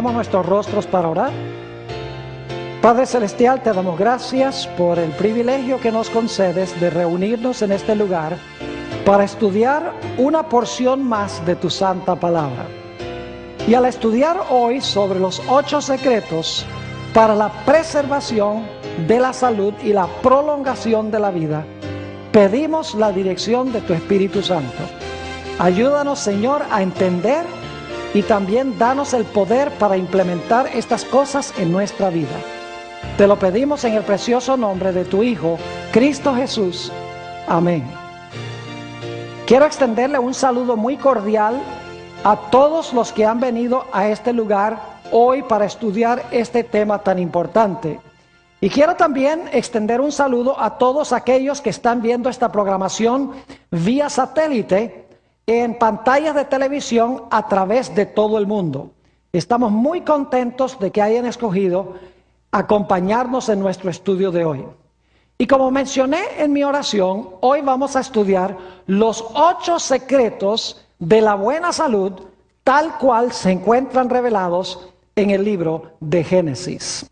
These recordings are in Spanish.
Inclinemos nuestros rostros para orar. Padre Celestial, te damos gracias por el privilegio que nos concedes de reunirnos en este lugar para estudiar una porción más de tu santa palabra. Y al estudiar hoy sobre los 8 secretos para la preservación de la salud y la prolongación de la vida, pedimos la dirección de tu Espíritu Santo. Ayúdanos, Señor, a entender y también danos el poder para implementar estas cosas en nuestra vida. Te lo pedimos en el precioso nombre de tu Hijo, Cristo Jesús. Amén. Quiero extenderle un saludo muy cordial a todos los que han venido a este lugar hoy para estudiar este tema tan importante. Y quiero también extender un saludo a todos aquellos que están viendo esta programación vía satélite en pantallas de televisión a través de todo el mundo. Estamos muy contentos de que hayan escogido acompañarnos en nuestro estudio de hoy. Y como mencioné en mi oración, hoy vamos a estudiar los 8 secretos de la buena salud, tal cual se encuentran revelados en el libro de Génesis.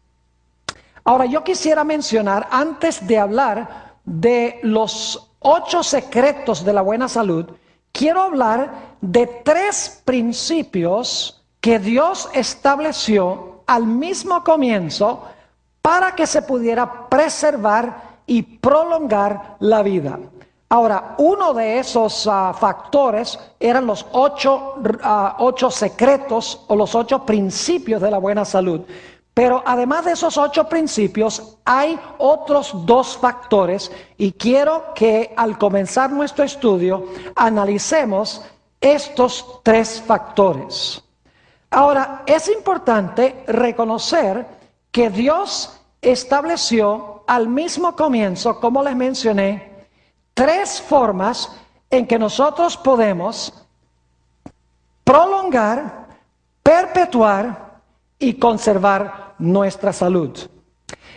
Ahora, yo quisiera mencionar, antes de hablar de los 8 secretos de la buena salud, quiero hablar de 3 principios que Dios estableció al mismo comienzo para que se pudiera preservar y prolongar la vida. Ahora, uno de esos factores eran los 8 secretos o los 8 principios de la buena salud. Pero además de esos 8 principios, hay otros 2 factores y quiero que al comenzar nuestro estudio analicemos estos 3 factores. Ahora, es importante reconocer que Dios estableció al mismo comienzo, como les mencioné, 3 formas en que nosotros podemos prolongar, perpetuar y conservar nuestra salud.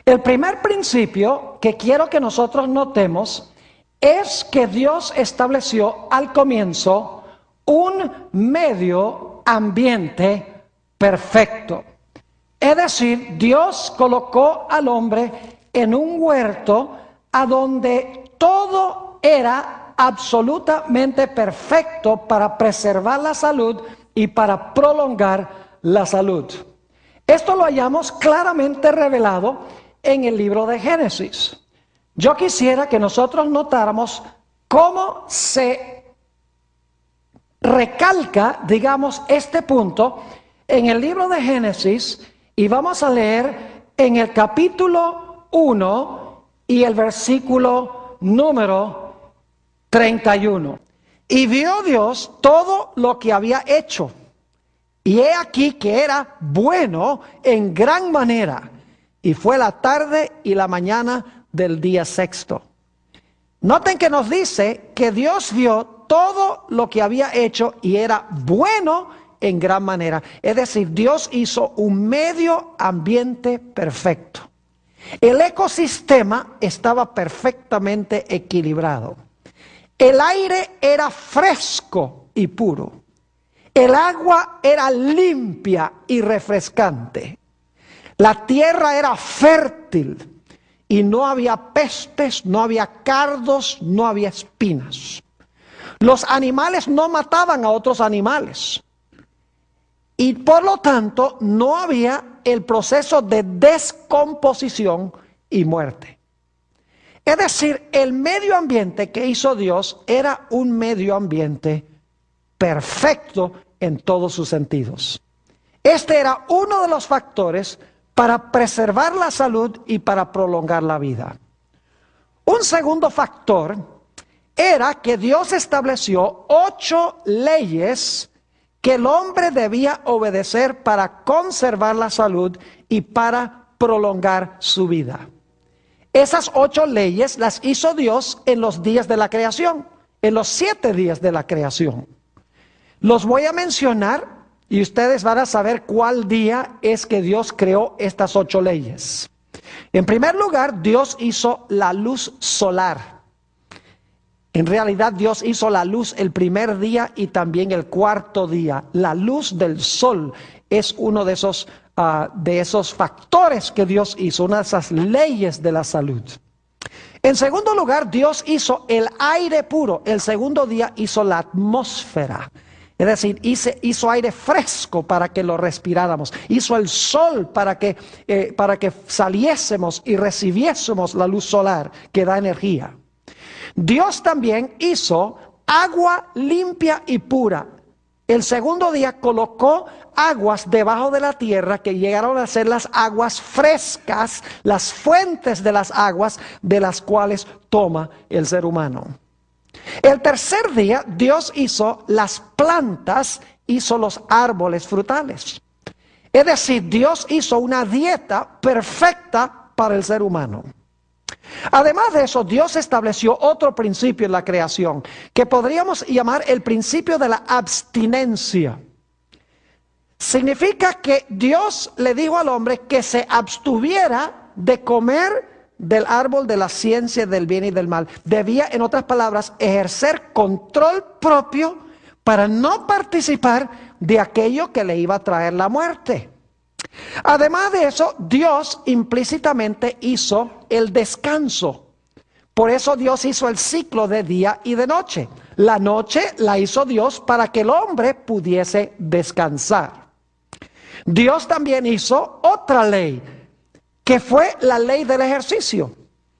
El primer principio que quiero que nosotros notemos es que Dios estableció al comienzo un medio ambiente perfecto. Es decir, Dios colocó al hombre en un huerto a donde todo era absolutamente perfecto para preservar la salud y para prolongar la salud. Esto lo hallamos claramente revelado en el libro de Génesis. Yo quisiera que nosotros notáramos cómo se recalca, digamos, este punto en el libro de Génesis, y vamos a leer en el capítulo 1 y el versículo número 31. Y vio Dios todo lo que había hecho, y he aquí que era bueno en gran manera, y fue la tarde y la mañana del día sexto. Noten que nos dice que Dios vio todo lo que había hecho y era bueno en gran manera. Es decir, Dios hizo un medio ambiente perfecto. El ecosistema estaba perfectamente equilibrado. El aire era fresco y puro. El agua era limpia y refrescante. La tierra era fértil y no había pestes, no había cardos, no había espinas. Los animales no mataban a otros animales. Y por lo tanto no había el proceso de descomposición y muerte. Es decir, el medio ambiente que hizo Dios era un medio ambiente perfecto en todos sus sentidos. Este era uno de los factores para preservar la salud y para prolongar la vida. Un segundo factor era que Dios estableció 8 leyes que el hombre debía obedecer para conservar la salud y para prolongar su vida. Esas 8 leyes las hizo Dios en los días de la creación, en los 7 días de la creación. Los voy a mencionar y ustedes van a saber cuál día es que Dios creó estas 8 leyes. En primer lugar, Dios hizo la luz solar. En realidad Dios hizo la luz el primer día y también el cuarto día. La luz del sol es uno de esos factores que Dios hizo, una de esas leyes de la salud. En segundo lugar, Dios hizo el aire puro. El segundo día hizo la atmósfera. Es decir, hizo aire fresco para que lo respiráramos. Hizo el sol para que saliésemos y recibiésemos la luz solar que da energía. Dios también hizo agua limpia y pura. El segundo día colocó aguas debajo de la tierra que llegaron a ser las aguas frescas, las fuentes de las aguas de las cuales toma el ser humano. El tercer día Dios hizo las plantas, hizo los árboles frutales. Es decir, Dios hizo una dieta perfecta para el ser humano. Además de eso, Dios estableció otro principio en la creación, que podríamos llamar el principio de la abstinencia. Significa que Dios le dijo al hombre que se abstuviera de comer del árbol de la ciencia del bien y del mal. Debía, en otras palabras, ejercer control propio para no participar de aquello que le iba a traer la muerte. Además de eso, Dios implícitamente hizo el descanso. Por eso Dios hizo el ciclo de día y de noche. La noche la hizo Dios para que el hombre pudiese descansar. Dios también hizo otra ley, que fue la ley del ejercicio.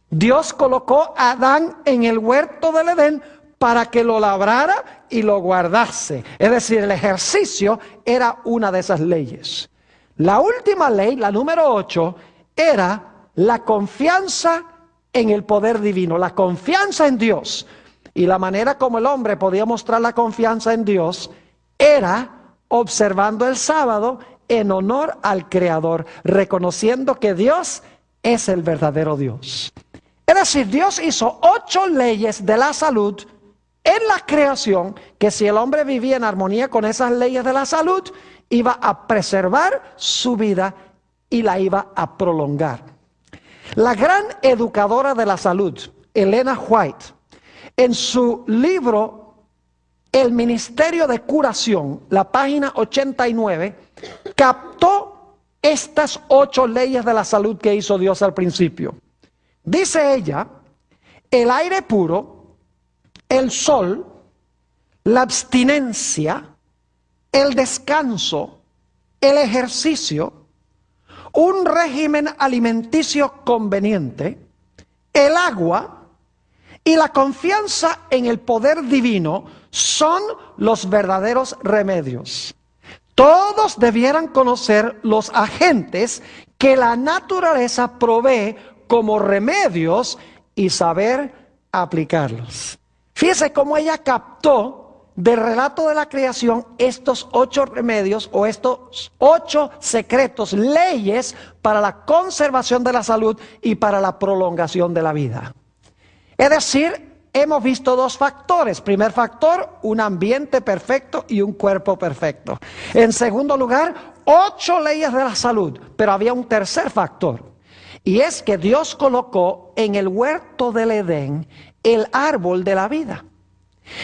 Dios colocó a Adán en el huerto del Edén para que lo labrara y lo guardase. Es decir, el ejercicio era una de esas leyes. La última ley, la número 8, era la confianza en el poder divino, la confianza en Dios. Y la manera como el hombre podía mostrar la confianza en Dios era observando el sábado en honor al Creador, reconociendo que Dios es el verdadero Dios. Es decir, Dios hizo 8 leyes de la salud en la creación, que si el hombre vivía en armonía con esas leyes de la salud, iba a preservar su vida y la iba a prolongar. La gran educadora de la salud, Elena White, en su libro El Ministerio de Curación, la página 89, captó estas 8 leyes de la salud que hizo Dios al principio. Dice ella, el aire puro, el sol, la abstinencia, el descanso, el ejercicio, un régimen alimenticio conveniente, el agua y la confianza en el poder divino son los verdaderos remedios. Todos debieran conocer los agentes que la naturaleza provee como remedios y saber aplicarlos. Fíjese cómo ella captó del relato de la creación estos 8 remedios o estos 8 secretos, leyes para la conservación de la salud y para la prolongación de la vida. Es decir, hemos visto 2 factores. Primer factor, un ambiente perfecto y un cuerpo perfecto. En segundo lugar, 8 leyes de la salud, pero había un tercer factor. Y es que Dios colocó en el huerto del Edén el árbol de la vida.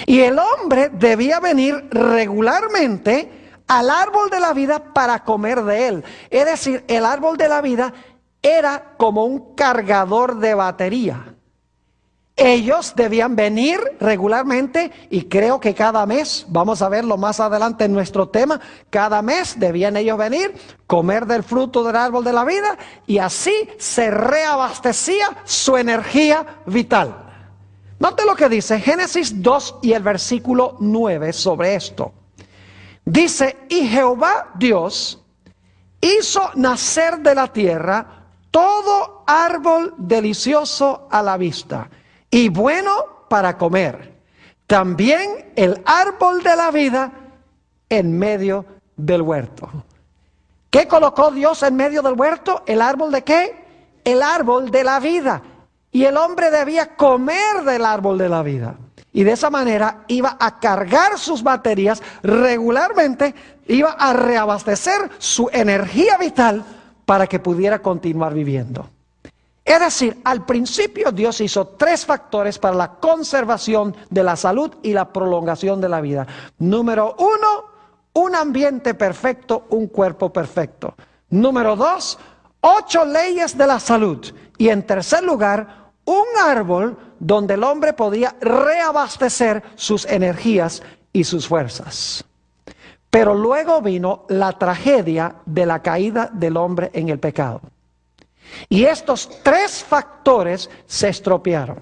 Y el hombre debía venir regularmente al árbol de la vida para comer de él. Es decir, el árbol de la vida era como un cargador de batería. Ellos debían venir regularmente y creo que cada mes, vamos a verlo más adelante en nuestro tema, cada mes debían ellos venir, comer del fruto del árbol de la vida y así se reabastecía su energía vital. Note lo que dice Génesis 2 y el versículo 9 sobre esto. Dice, y Jehová Dios hizo nacer de la tierra todo árbol delicioso a la vista y bueno para comer. También el árbol de la vida en medio del huerto. ¿Qué colocó Dios en medio del huerto? ¿El árbol de qué? El árbol de la vida. Y el hombre debía comer del árbol de la vida. Y de esa manera iba a cargar sus baterías regularmente, iba a reabastecer su energía vital para que pudiera continuar viviendo. Es decir, al principio Dios hizo 3 factores para la conservación de la salud y la prolongación de la vida. Número 1, un ambiente perfecto, un cuerpo perfecto. Número 2, 8 leyes de la salud. Y en tercer lugar, un árbol donde el hombre podía reabastecer sus energías y sus fuerzas. Pero luego vino la tragedia de la caída del hombre en el pecado. Y estos 3 factores se estropearon.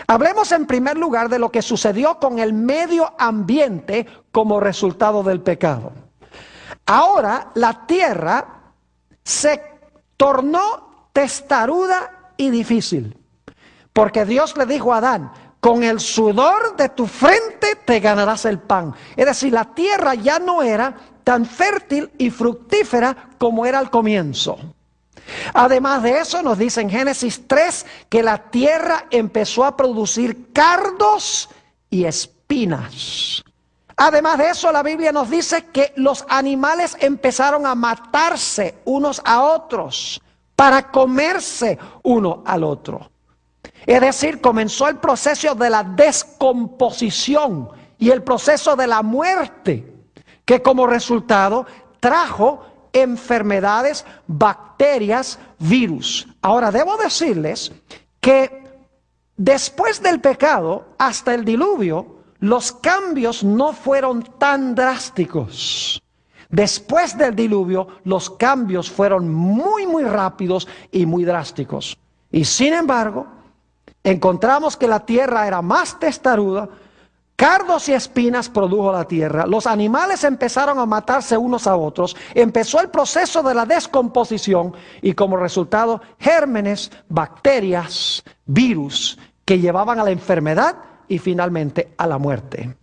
Hablemos en primer lugar de lo que sucedió con el medio ambiente como resultado del pecado. Ahora la tierra se tornó testaruda y difícil. Porque Dios le dijo a Adán, con el sudor de tu frente te ganarás el pan. Es decir, la tierra ya no era tan fértil y fructífera como era al comienzo. Además de eso, nos dice en Génesis 3 que la tierra empezó a producir cardos y espinas. Además de eso, la Biblia nos dice que los animales empezaron a matarse unos a otros para comerse uno al otro. Es decir, comenzó el proceso de la descomposición y el proceso de la muerte, que como resultado trajo enfermedades, bacterias, virus. Ahora, debo decirles que después del pecado hasta el diluvio, los cambios no fueron tan drásticos. Después del diluvio, los cambios fueron muy rápidos y muy drásticos. Y sin embargo, encontramos que la tierra era más testaruda, cardos y espinas produjo la tierra, los animales empezaron a matarse unos a otros, empezó el proceso de la descomposición y como resultado gérmenes, bacterias, virus que llevaban a la enfermedad y finalmente a la muerte.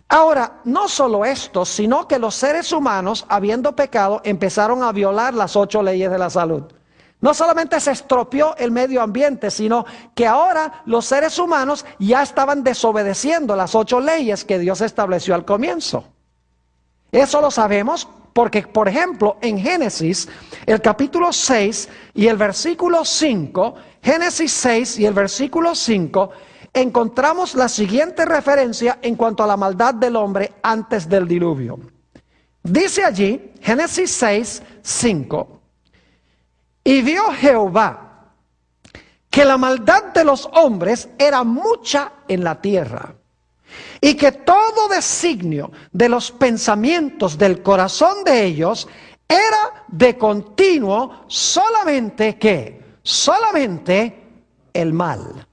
Ahora, no solo esto, sino que los seres humanos, habiendo pecado, empezaron a violar las 8 leyes de la salud. No solamente se estropeó el medio ambiente, sino que ahora los seres humanos ya estaban desobedeciendo las 8 leyes que Dios estableció al comienzo. Eso lo sabemos porque, por ejemplo, en Génesis, el capítulo 6 y el versículo 5, Génesis 6 y el versículo 5, encontramos la siguiente referencia en cuanto a la maldad del hombre antes del diluvio. Dice allí, Génesis 6, 5. Y vio Jehová que la maldad de los hombres era mucha en la tierra, y que todo designio de los pensamientos del corazón de ellos era de continuo solamente ¿qué? Solamente el mal.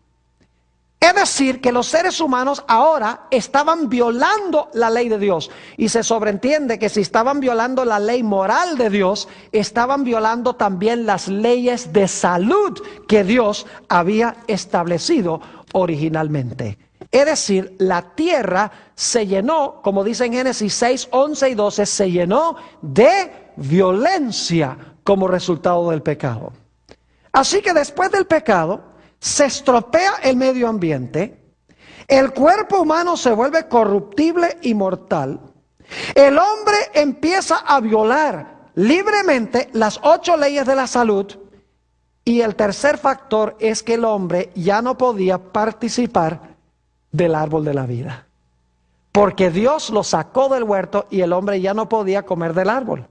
Es decir, que los seres humanos ahora estaban violando la ley de Dios. Y se sobreentiende que si estaban violando la ley moral de Dios, estaban violando también las leyes de salud que Dios había establecido originalmente. Es decir, la tierra se llenó, como dice en Génesis 6, 11 y 12, se llenó de violencia como resultado del pecado. Así que después del pecado, se estropea el medio ambiente, el cuerpo humano se vuelve corruptible y mortal, el hombre empieza a violar libremente las 8 leyes de la salud y el tercer factor es que el hombre ya no podía participar del árbol de la vida, porque Dios lo sacó del huerto y el hombre ya no podía comer del árbol.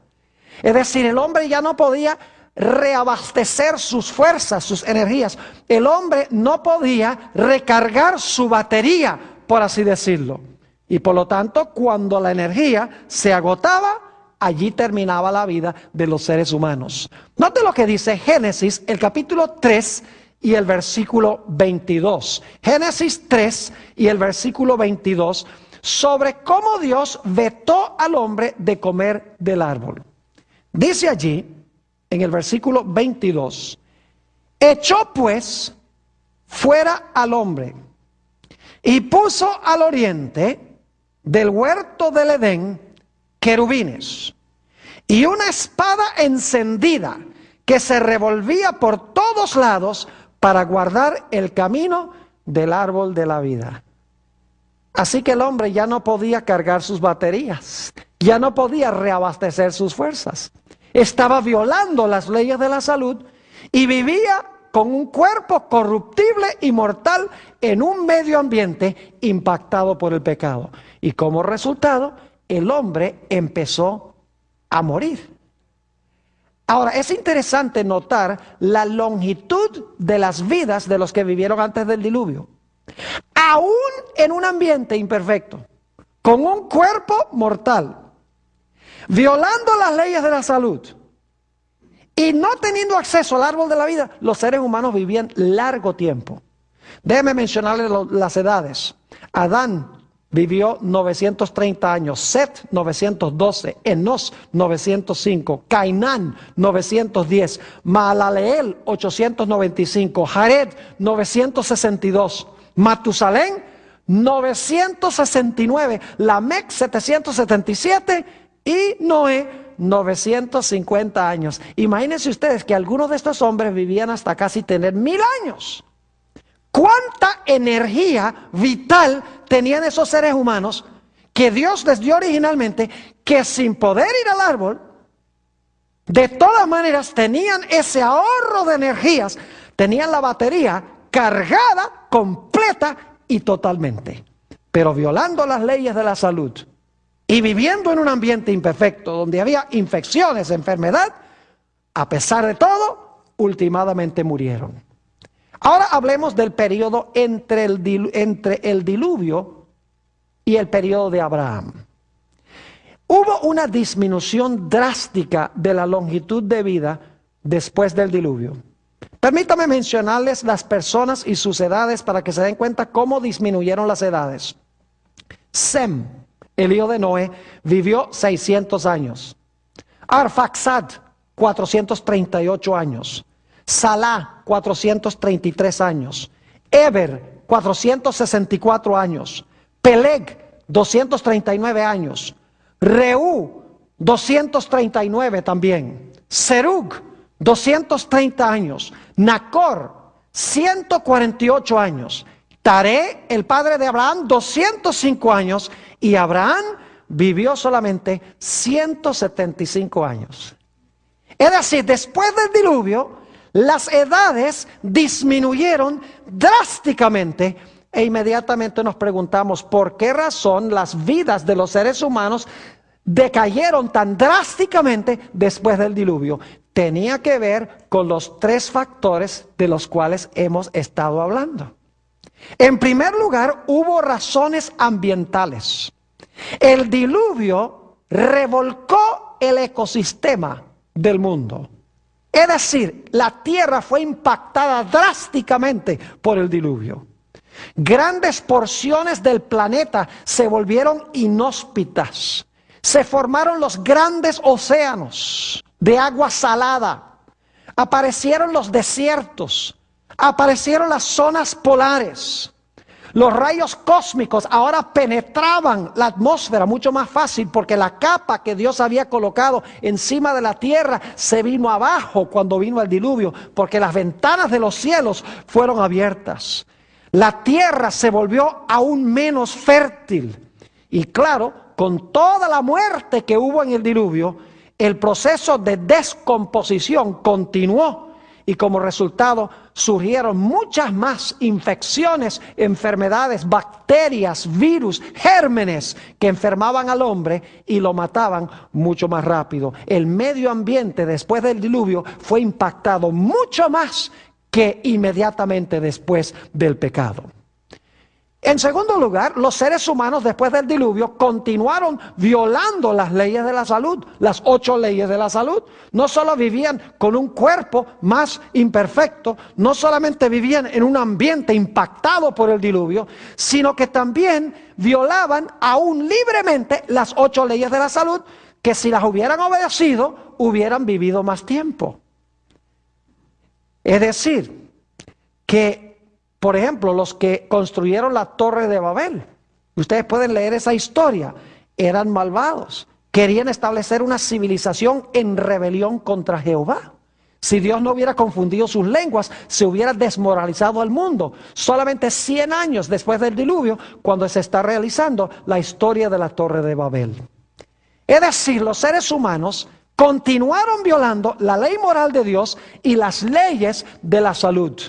Es decir, el hombre ya no podía reabastecer sus fuerzas, sus energías. El hombre no podía recargar su batería, por así decirlo. Y por lo tanto, cuando la energía se agotaba, allí terminaba la vida de los seres humanos. Note lo que dice Génesis, el capítulo 3 y el versículo 22. Génesis 3 y el versículo 22, sobre cómo Dios vetó al hombre de comer del árbol. Dice allí, en el versículo 22, echó pues fuera al hombre y puso al oriente del huerto del Edén querubines y una espada encendida que se revolvía por todos lados para guardar el camino del árbol de la vida. Así que el hombre ya no podía cargar sus baterías, ya no podía reabastecer sus fuerzas. Estaba violando las leyes de la salud y vivía con un cuerpo corruptible y mortal en un medio ambiente impactado por el pecado. Y como resultado, el hombre empezó a morir. Ahora, es interesante notar la longitud de las vidas de los que vivieron antes del diluvio. Aún en un ambiente imperfecto, con un cuerpo mortal, violando las leyes de la salud y no teniendo acceso al árbol de la vida, los seres humanos vivían largo tiempo. Déjeme mencionarles las edades. Adán vivió 930 años, Set 912, Enos 905, Cainán 910, Mahalaleel 895, Jared 962, Matusalén 969, Lamec 777 y Noé 950 años. Imagínense ustedes que algunos de estos hombres vivían hasta casi tener 1000 años. ¿Cuánta energía vital tenían esos seres humanos que Dios les dio originalmente, que sin poder ir al árbol, de todas maneras tenían ese ahorro de energías, tenían la batería cargada, completa y totalmente? Pero violando las leyes de la salud y viviendo en un ambiente imperfecto, donde había infecciones, enfermedad, a pesar de todo, últimamente murieron. Ahora hablemos del periodo entre el diluvio y el periodo de Abraham. Hubo una disminución drástica de la longitud de vida después del diluvio. Permítame mencionarles las personas y sus edades para que se den cuenta cómo disminuyeron las edades. Sem, el hijo de Noé, vivió 600 años. Arfaxad, 438 años. Salá, 433 años. Eber, 464 años. Peleg, 239 años. Reú, 239 también. Serug, 230 años. Nacor, 148 años. Taré, el padre de Abraham, 205 años. Y Abraham vivió solamente 175 años. Es decir, después del diluvio, las edades disminuyeron drásticamente e inmediatamente nos preguntamos por qué razón las vidas de los seres humanos decayeron tan drásticamente después del diluvio. Tenía que ver con los tres factores de los cuales hemos estado hablando. En primer lugar, hubo razones ambientales. El diluvio revolcó el ecosistema del mundo. Es decir, la tierra fue impactada drásticamente por el diluvio. Grandes porciones del planeta se volvieron inhóspitas. Se formaron los grandes océanos de agua salada. Aparecieron los desiertos. Aparecieron las zonas polares. Los rayos cósmicos ahora penetraban la atmósfera mucho más fácil porque la capa que Dios había colocado encima de la tierra se vino abajo cuando vino el diluvio, porque las ventanas de los cielos fueron abiertas. La tierra se volvió aún menos fértil. Y claro, con toda la muerte que hubo en el diluvio, el proceso de descomposición continuó. Y como resultado surgieron muchas más infecciones, enfermedades, bacterias, virus, gérmenes que enfermaban al hombre y lo mataban mucho más rápido. El medio ambiente después del diluvio fue impactado mucho más que inmediatamente después del pecado. En segundo lugar, los seres humanos después del diluvio continuaron violando las leyes de la salud, las 8 leyes de la salud. No solo vivían con un cuerpo más imperfecto, no solamente vivían en un ambiente impactado por el diluvio, sino que también violaban aún libremente las 8 leyes de la salud, que si las hubieran obedecido, hubieran vivido más tiempo. Es decir, que por ejemplo, los que construyeron la Torre de Babel, ustedes pueden leer esa historia, eran malvados, querían establecer una civilización en rebelión contra Jehová. Si Dios no hubiera confundido sus lenguas, se hubiera desmoralizado al mundo. Solamente 100 años después del diluvio, cuando se está realizando la historia de la Torre de Babel. Es decir, los seres humanos continuaron violando la ley moral de Dios y las leyes de la salud.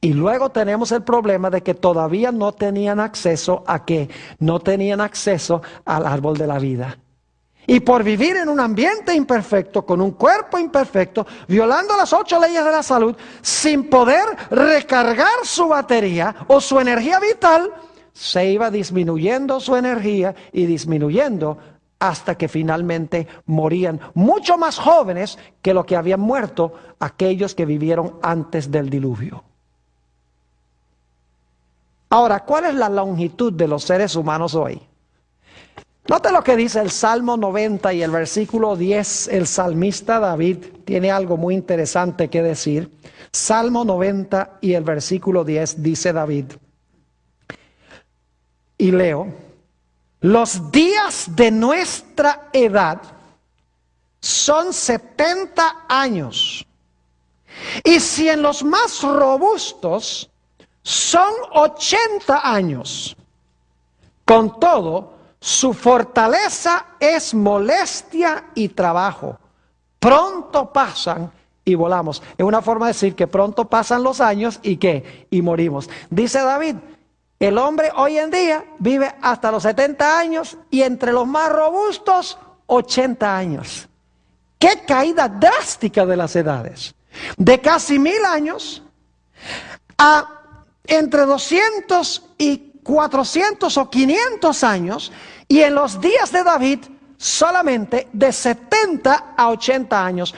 Y luego tenemos el problema de que todavía no tenían acceso ¿a qué? No tenían acceso al árbol de la vida. Y por vivir en un ambiente imperfecto, con un cuerpo imperfecto, violando las 8 leyes de la salud, sin poder recargar su batería o su energía vital, se iba disminuyendo su energía y disminuyendo hasta que finalmente morían mucho más jóvenes que lo que habían muerto aquellos que vivieron antes del diluvio. Ahora, ¿cuál es la longitud de los seres humanos hoy? Note lo que dice el Salmo 90 y el versículo 10. El salmista David tiene algo muy interesante que decir. Salmo 90 y el versículo 10 dice David, y leo: los días de nuestra edad son 70 años, y si en los más robustos son 80 años. Con todo, su fortaleza es molestia y trabajo. Pronto pasan y volamos. Es una forma de decir que pronto pasan los años y ¿qué? Y morimos. Dice David, el hombre hoy en día vive hasta los 70 años y entre los más robustos 80 años. ¡Qué caída drástica de las edades! De casi 1000 años a entre 200 y 400 o 500 años, y en los días de David solamente de 70 a 80 años.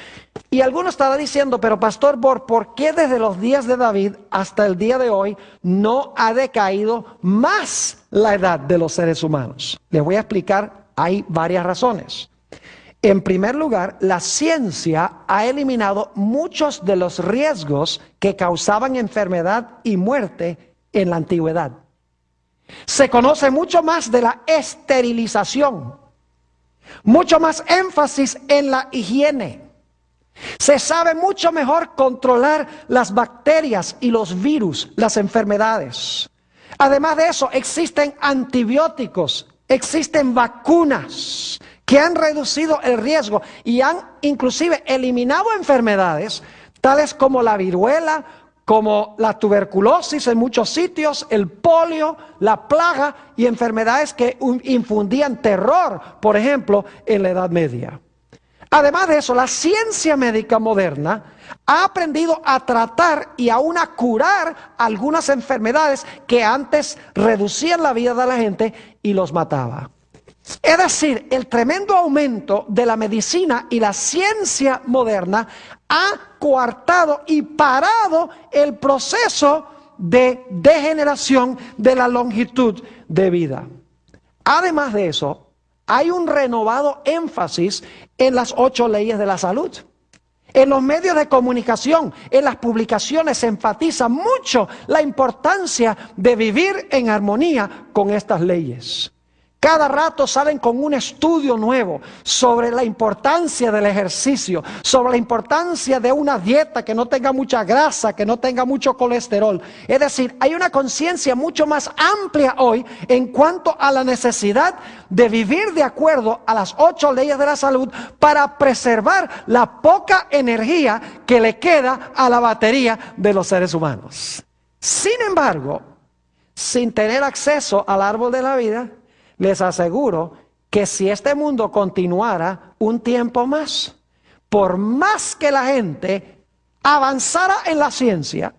Y alguno estará diciendo, pero Pastor Borg, ¿por qué desde los días de David hasta el día de hoy no ha decaído más la edad de los seres humanos? Les voy a explicar, hay varias razones. En primer lugar, la ciencia ha eliminado muchos de los riesgos que causaban enfermedad y muerte en la antigüedad. Se conoce mucho más de la esterilización, mucho más énfasis en la higiene. Se sabe mucho mejor controlar las bacterias y los virus, las enfermedades. Además de eso, existen antibióticos, existen vacunas que han reducido el riesgo y han inclusive eliminado enfermedades tales como la viruela, como la tuberculosis en muchos sitios, el polio, la plaga y enfermedades que infundían terror, por ejemplo, en la Edad Media. Además de eso, la ciencia médica moderna ha aprendido a tratar y aún a curar algunas enfermedades que antes reducían la vida de la gente y los mataba. Es decir, el tremendo aumento de la medicina y la ciencia moderna ha coartado y parado el proceso de degeneración de la longitud de vida. Además de eso, hay un renovado énfasis en las 8 leyes de la salud. En los medios de comunicación, en las publicaciones, se enfatiza mucho la importancia de vivir en armonía con estas leyes. Cada rato salen con un estudio nuevo sobre la importancia del ejercicio, sobre la importancia de una dieta que no tenga mucha grasa, que no tenga mucho colesterol. Es decir, hay una conciencia mucho más amplia hoy en cuanto a la necesidad de vivir de acuerdo a las 8 leyes de la salud para preservar la poca energía que le queda a la batería de los seres humanos. Sin embargo, sin tener acceso al árbol de la vida, les aseguro que si este mundo continuara un tiempo más, por más que la gente avanzara en la ciencia,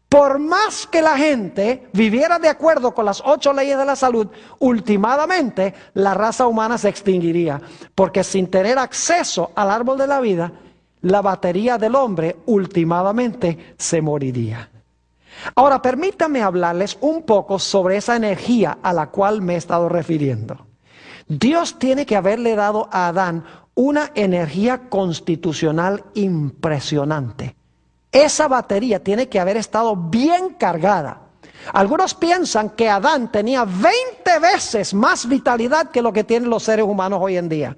por más que la gente viviera de acuerdo con las 8 leyes de la salud, últimamente la raza humana se extinguiría, porque sin tener acceso al árbol de la vida, la batería del hombre últimamente se moriría. Ahora, permítanme hablarles un poco sobre esa energía a la cual me he estado refiriendo. Dios tiene que haberle dado a Adán una energía constitucional impresionante. Esa batería tiene que haber estado bien cargada. Algunos piensan que Adán tenía 20 veces más vitalidad que lo que tienen los seres humanos hoy en día.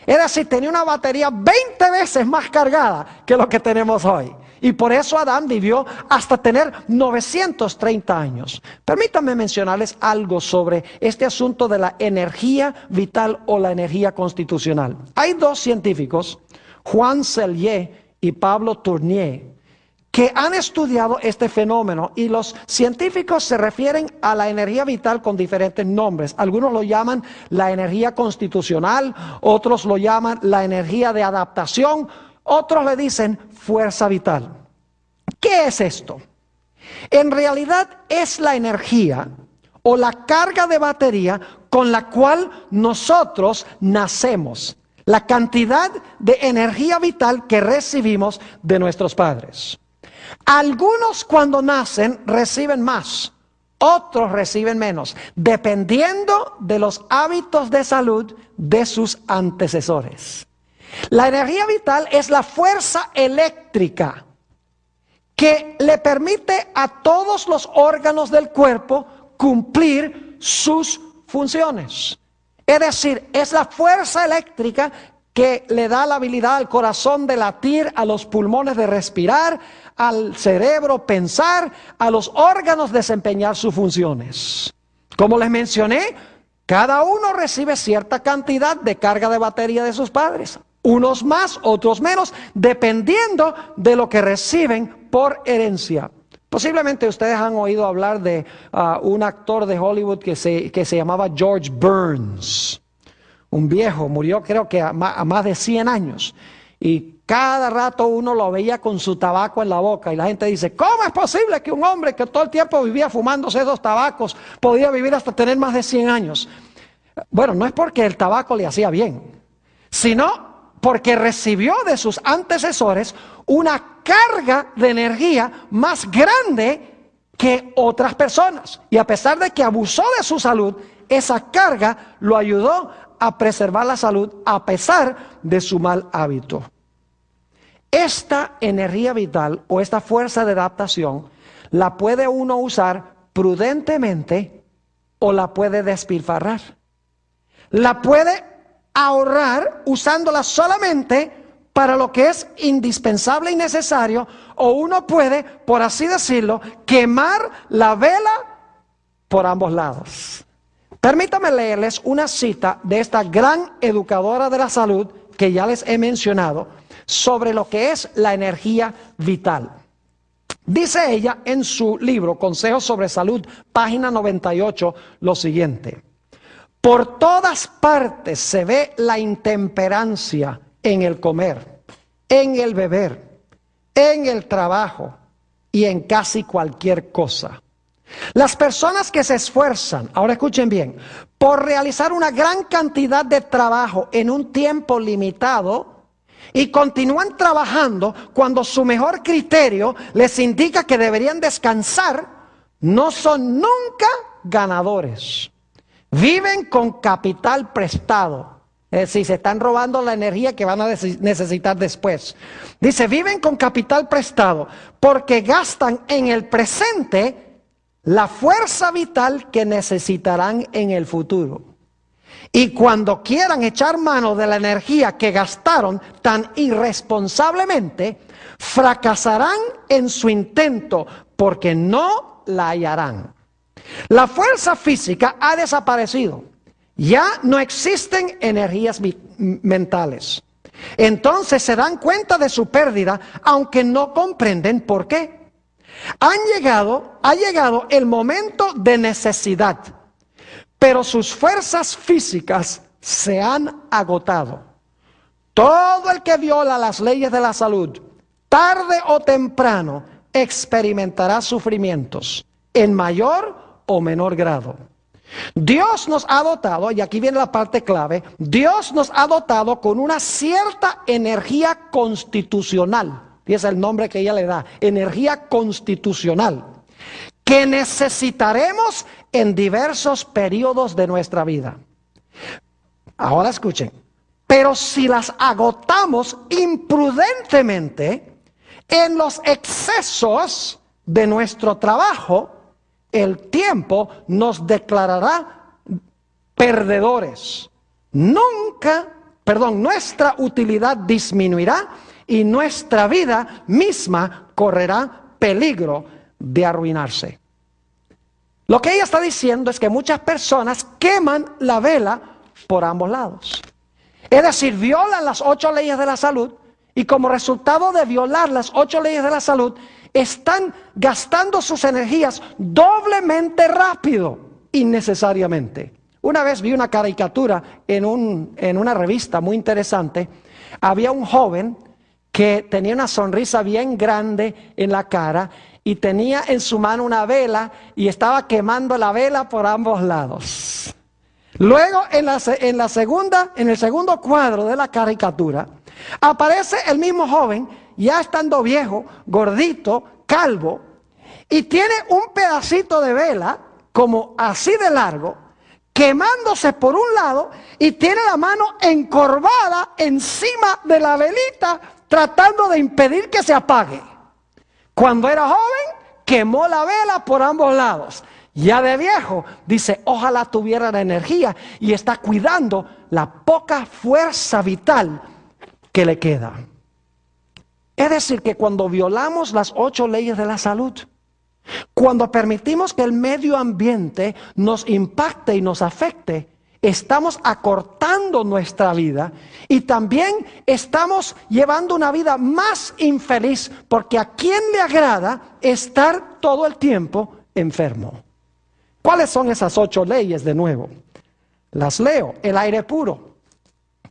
Es decir, tenía una batería 20 veces más cargada que lo que tenemos hoy. Y por eso Adán vivió hasta tener 930 años. Permítanme mencionarles algo sobre este asunto de la energía vital o la energía constitucional. Hay 2 científicos, Juan Cellier y Pablo Tournier, que han estudiado este fenómeno, y los científicos se refieren a la energía vital con diferentes nombres. Algunos lo llaman la energía constitucional, otros lo llaman la energía de adaptación, otros le dicen fuerza vital. ¿Qué es esto? En realidad es la energía o la carga de batería con la cual nosotros nacemos, la cantidad de energía vital que recibimos de nuestros padres. Algunos cuando nacen reciben más, otros reciben menos, dependiendo de los hábitos de salud de sus antecesores. La energía vital es la fuerza eléctrica que le permite a todos los órganos del cuerpo cumplir sus funciones. Es decir, es la fuerza eléctrica que le da la habilidad al corazón de latir, a los pulmones de respirar, al cerebro pensar, a los órganos desempeñar sus funciones. Como les mencioné, cada uno recibe cierta cantidad de carga de batería de sus padres. Unos más, otros menos, dependiendo de lo que reciben por herencia. Posiblemente ustedes han oído hablar de un actor de Hollywood que se llamaba George Burns. Un viejo, murió creo que a más de 100 años. Y cada rato uno lo veía con su tabaco en la boca. Y la gente dice, ¿cómo es posible que un hombre que todo el tiempo vivía fumándose esos tabacos podía vivir hasta tener más de 100 años? Bueno, no es porque el tabaco le hacía bien, sino porque recibió de sus antecesores una carga de energía más grande que otras personas. Y a pesar de que abusó de su salud, esa carga lo ayudó a preservar la salud a pesar de su mal hábito. Esta energía vital o esta fuerza de adaptación la puede uno usar prudentemente o la puede despilfarrar. La puede ahorrar usándola solamente para lo que es indispensable y necesario, o uno puede, por así decirlo, quemar la vela por ambos lados. Permítanme leerles una cita de esta gran educadora de la salud que ya les he mencionado sobre lo que es la energía vital. Dice ella en su libro Consejos sobre Salud, página 98, lo siguiente: por todas partes se ve la intemperancia en el comer, en el beber, en el trabajo y en casi cualquier cosa. Las personas que se esfuerzan, ahora escuchen bien, por realizar una gran cantidad de trabajo en un tiempo limitado y continúan trabajando cuando su mejor criterio les indica que deberían descansar, no son nunca ganadores. Viven con capital prestado. Es decir, se están robando la energía que van a necesitar después. Dice, viven con capital prestado porque gastan en el presente la fuerza vital que necesitarán en el futuro. Y cuando quieran echar mano de la energía que gastaron tan irresponsablemente, fracasarán en su intento porque no la hallarán. La fuerza física ha desaparecido. Ya no existen energías mentales. Entonces se dan cuenta de su pérdida, aunque no comprenden por qué. Ha llegado el momento de necesidad, pero sus fuerzas físicas se han agotado. Todo el que viola las leyes de la salud, tarde o temprano, experimentará sufrimientos en mayor o menor grado. Dios nos ha dotado, y aquí viene la parte clave, Dios nos ha dotado con una cierta energía constitucional. Y es el nombre que ella le da, energía constitucional, que necesitaremos en diversos periodos de nuestra vida. Ahora escuchen, pero si las agotamos imprudentemente en los excesos de nuestro trabajo, el tiempo nos declarará perdedores. Nuestra utilidad disminuirá y nuestra vida misma correrá peligro de arruinarse. Lo que ella está diciendo es que muchas personas queman la vela por ambos lados. Es decir, violan las 8 leyes de la salud y como resultado de violar las 8 leyes de la salud, están gastando sus energías doblemente rápido, innecesariamente. Una vez vi una caricatura en una revista muy interesante. Había un joven que tenía una sonrisa bien grande en la cara y tenía en su mano una vela y estaba quemando la vela por ambos lados. Luego, en el segundo cuadro de la caricatura, aparece el mismo joven, ya estando viejo, gordito, calvo, y tiene un pedacito de vela, como así de largo, quemándose por un lado, y tiene la mano encorvada encima de la velita, tratando de impedir que se apague. Cuando era joven, quemó la vela por ambos lados. Ya de viejo, dice, ojalá tuviera la energía y está cuidando la poca fuerza vital que le queda. Es decir, que cuando violamos las 8 leyes de la salud, cuando permitimos que el medio ambiente nos impacte y nos afecte, estamos acortando nuestra vida y también estamos llevando una vida más infeliz, porque ¿a quién le agrada estar todo el tiempo enfermo? ¿Cuáles son esas 8 leyes de nuevo? Las leo: el aire puro,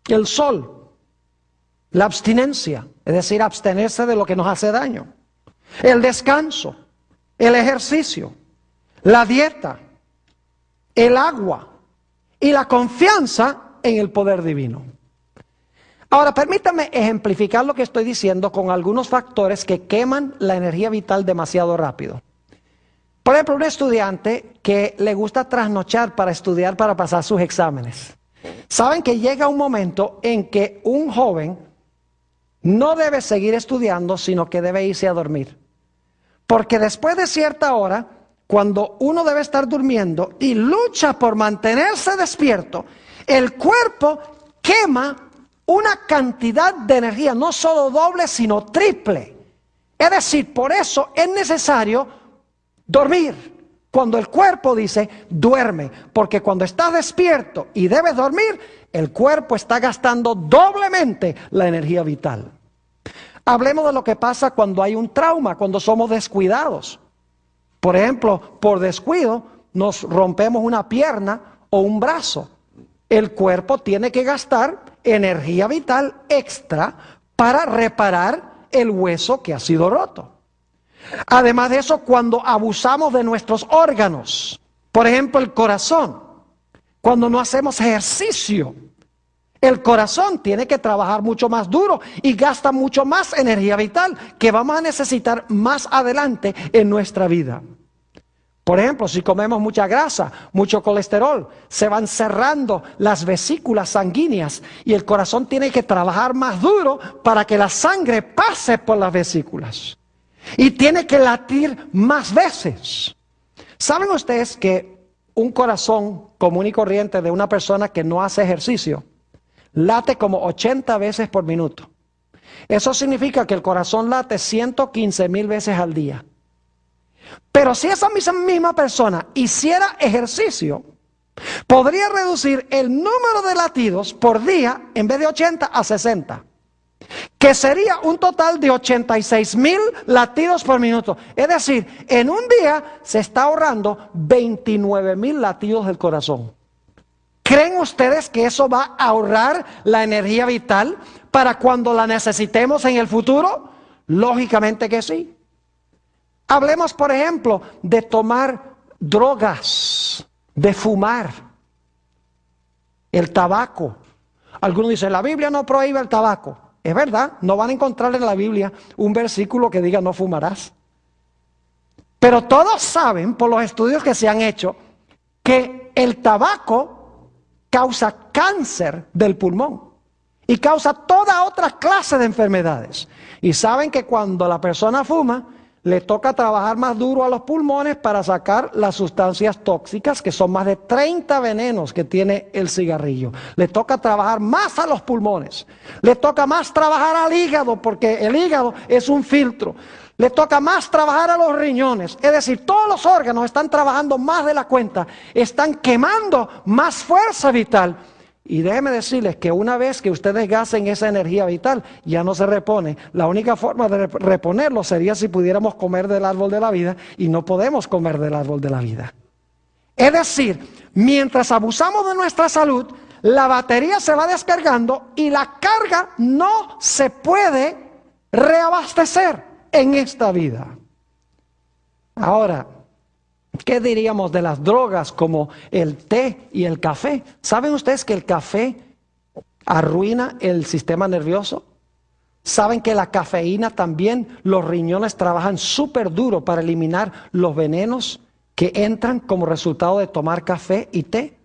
el sol, la abstinencia, es decir, abstenerse de lo que nos hace daño, el descanso, el ejercicio, la dieta, el agua y la confianza en el poder divino. Ahora, permítame ejemplificar lo que estoy diciendo con algunos factores que queman la energía vital demasiado rápido. Por ejemplo, un estudiante que le gusta trasnochar para estudiar, para pasar sus exámenes. Saben que llega un momento en que un joven no debe seguir estudiando, sino que debe irse a dormir. Porque después de cierta hora, cuando uno debe estar durmiendo y lucha por mantenerse despierto, el cuerpo quema una cantidad de energía, no solo doble, sino triple. Es decir, por eso es necesario dormir. Cuando el cuerpo dice, duerme, porque cuando estás despierto y debes dormir, el cuerpo está gastando doblemente la energía vital. Hablemos de lo que pasa cuando hay un trauma, cuando somos descuidados. Por ejemplo, por descuido nos rompemos una pierna o un brazo. El cuerpo tiene que gastar energía vital extra para reparar el hueso que ha sido roto. Además de eso, cuando abusamos de nuestros órganos, por ejemplo el corazón, cuando no hacemos ejercicio, el corazón tiene que trabajar mucho más duro y gasta mucho más energía vital que vamos a necesitar más adelante en nuestra vida. Por ejemplo, si comemos mucha grasa, mucho colesterol, se van cerrando las vesículas sanguíneas y el corazón tiene que trabajar más duro para que la sangre pase por las vesículas. Y tiene que latir más veces. ¿Saben ustedes que un corazón común y corriente de una persona que no hace ejercicio late como 80 veces por minuto? Eso significa que el corazón late 115,000 veces al día. Pero si esa misma persona hiciera ejercicio, podría reducir el número de latidos por día en vez de 80 a 60. Que sería un total de 86,000 latidos por minuto. Es decir, en un día se está ahorrando 29,000 latidos del corazón. ¿Creen ustedes que eso va a ahorrar la energía vital para cuando la necesitemos en el futuro? Lógicamente que sí. Hablemos, por ejemplo, de tomar drogas, de fumar, el tabaco. Algunos dicen, la Biblia no prohíbe el tabaco. Es verdad, no van a encontrar en la Biblia un versículo que diga no fumarás. Pero todos saben, por los estudios que se han hecho, que el tabaco causa cáncer del pulmón y causa toda otra clase de enfermedades. Y saben que cuando la persona fuma, le toca trabajar más duro a los pulmones para sacar las sustancias tóxicas, que son más de 30 venenos que tiene el cigarrillo. Le toca trabajar más a los pulmones. Le toca más trabajar al hígado, porque el hígado es un filtro. Le toca más trabajar a los riñones. Es decir, todos los órganos están trabajando más de la cuenta. Están quemando más fuerza vital. Y déjenme decirles que una vez que ustedes gasten esa energía vital, ya no se repone. La única forma de reponerlo sería si pudiéramos comer del árbol de la vida, y no podemos comer del árbol de la vida. Es decir, mientras abusamos de nuestra salud, la batería se va descargando y la carga no se puede reabastecer en esta vida. Ahora, ¿qué diríamos de las drogas como el té y el café? ¿Saben ustedes que el café arruina el sistema nervioso? ¿Saben que la cafeína también, los riñones trabajan súper duro para eliminar los venenos que entran como resultado de tomar café y té?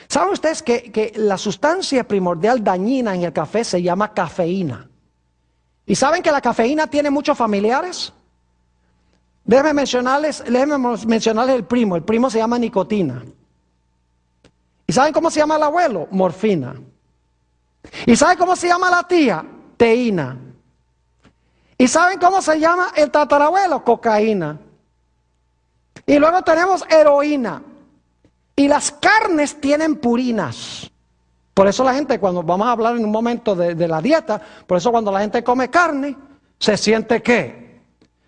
¿Saben ustedes que la sustancia primordial dañina en el café se llama cafeína? ¿Y saben que la cafeína tiene muchos familiares? Déjenme mencionarles el primo. El primo se llama nicotina. ¿Y saben cómo se llama el abuelo? Morfina. ¿Y saben cómo se llama la tía? Teína. ¿Y saben cómo se llama el tatarabuelo? Cocaína. Y luego tenemos heroína. Y las carnes tienen purinas. Por eso la gente, cuando vamos a hablar en un momento de la dieta, por eso cuando la gente come carne, se siente ¿qué?